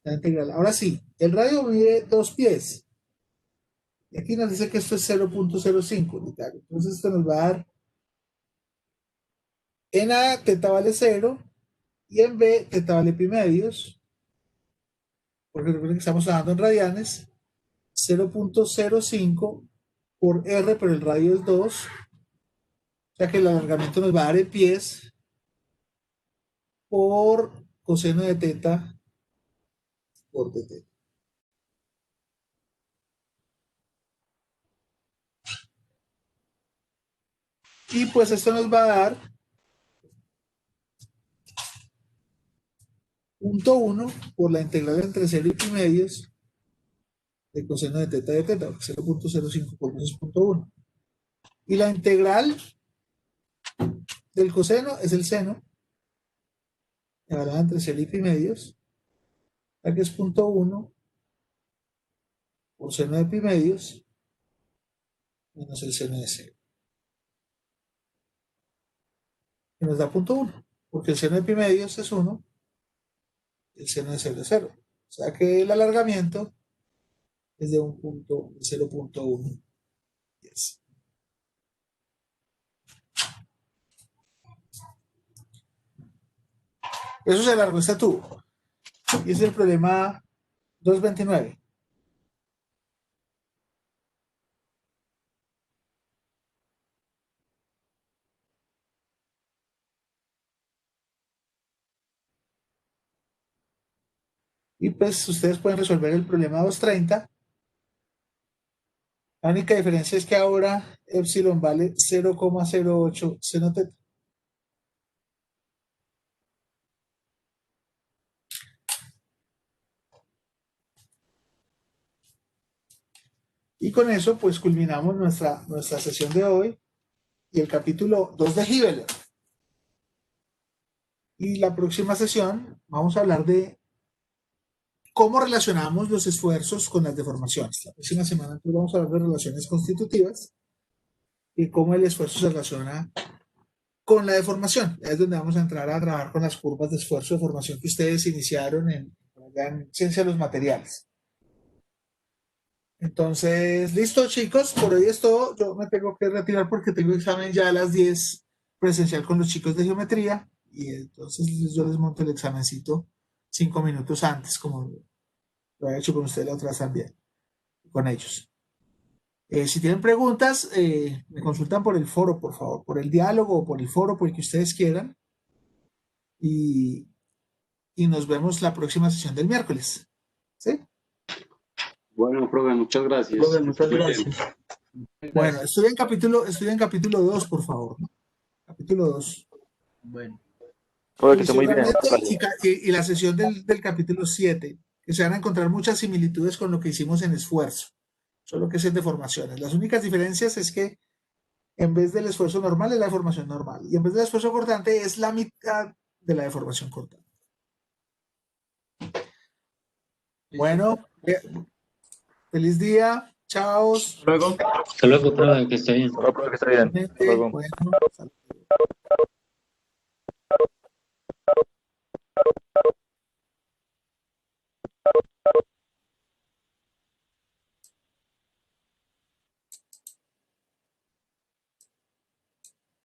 la integral. Ahora sí, el radio mide 2 pies. Y aquí nos dice que esto es 0,05. Entonces, esto nos va a dar en A teta vale 0 y en B teta vale pi medios. Porque recuerden que estamos hablando en radianes. 0,05 por R, pero el radio es 2. O sea que el alargamiento nos va a dar en pies por coseno de teta por d teta. Y pues esto nos va a dar 0,1 por la integral entre 0 y pi medios de coseno de teta, 0,05 por menos 0,1. Y la integral del coseno es el seno, evaluada entre 0 y pi medios, ya que es 0,1 por seno de pi medios menos el seno de 0. Que nos da 0,1, porque el seno de pi medios es 1, el seno de 0 es 0. O sea que el alargamiento es de 0.1. Yes. Eso se alargó este tubo. Y es el problema 229. Y pues ustedes pueden resolver el problema 230. La única diferencia es que ahora epsilon vale 0,08 seno teta. Y con eso pues culminamos nuestra sesión de hoy y el capítulo 2 de Hibbeler. Y la próxima sesión vamos a hablar de cómo relacionamos los esfuerzos con las deformaciones. La próxima semana entonces vamos a hablar de relaciones constitutivas y cómo el esfuerzo se relaciona con la deformación. Es donde vamos a entrar a trabajar con las curvas de esfuerzo de formación que ustedes iniciaron en Ciencia de los Materiales. Entonces, listo chicos, por hoy es todo. Yo me tengo que retirar porque tengo examen ya a las 10 presencial con los chicos de geometría y entonces yo les monto el examencito 5 minutos antes, como lo he hecho con ustedes la otra vez también, con ellos. Si tienen preguntas, me consultan por el foro, por favor, por el diálogo o por el foro, por el que ustedes quieran. Y nos vemos la próxima sesión del miércoles. ¿Sí? Bueno, profe, muchas gracias. Profe, muchas Muy bien. gracias. Bueno, estoy en capítulo 2, por favor, ¿no? Capítulo 2. Bueno, Profe, que esté muy bien. Y la sesión del capítulo 7, que se van a encontrar muchas similitudes con lo que hicimos en esfuerzo, solo que es en deformaciones. Las únicas diferencias es que en vez del esfuerzo normal es la deformación normal, y en vez del esfuerzo cortante es la mitad de la deformación cortante. Bueno, feliz día, chao. Luego. Hasta luego, profe, que esté bien. Solo, profe, que esté bien. Hasta luego. Bueno, saludos.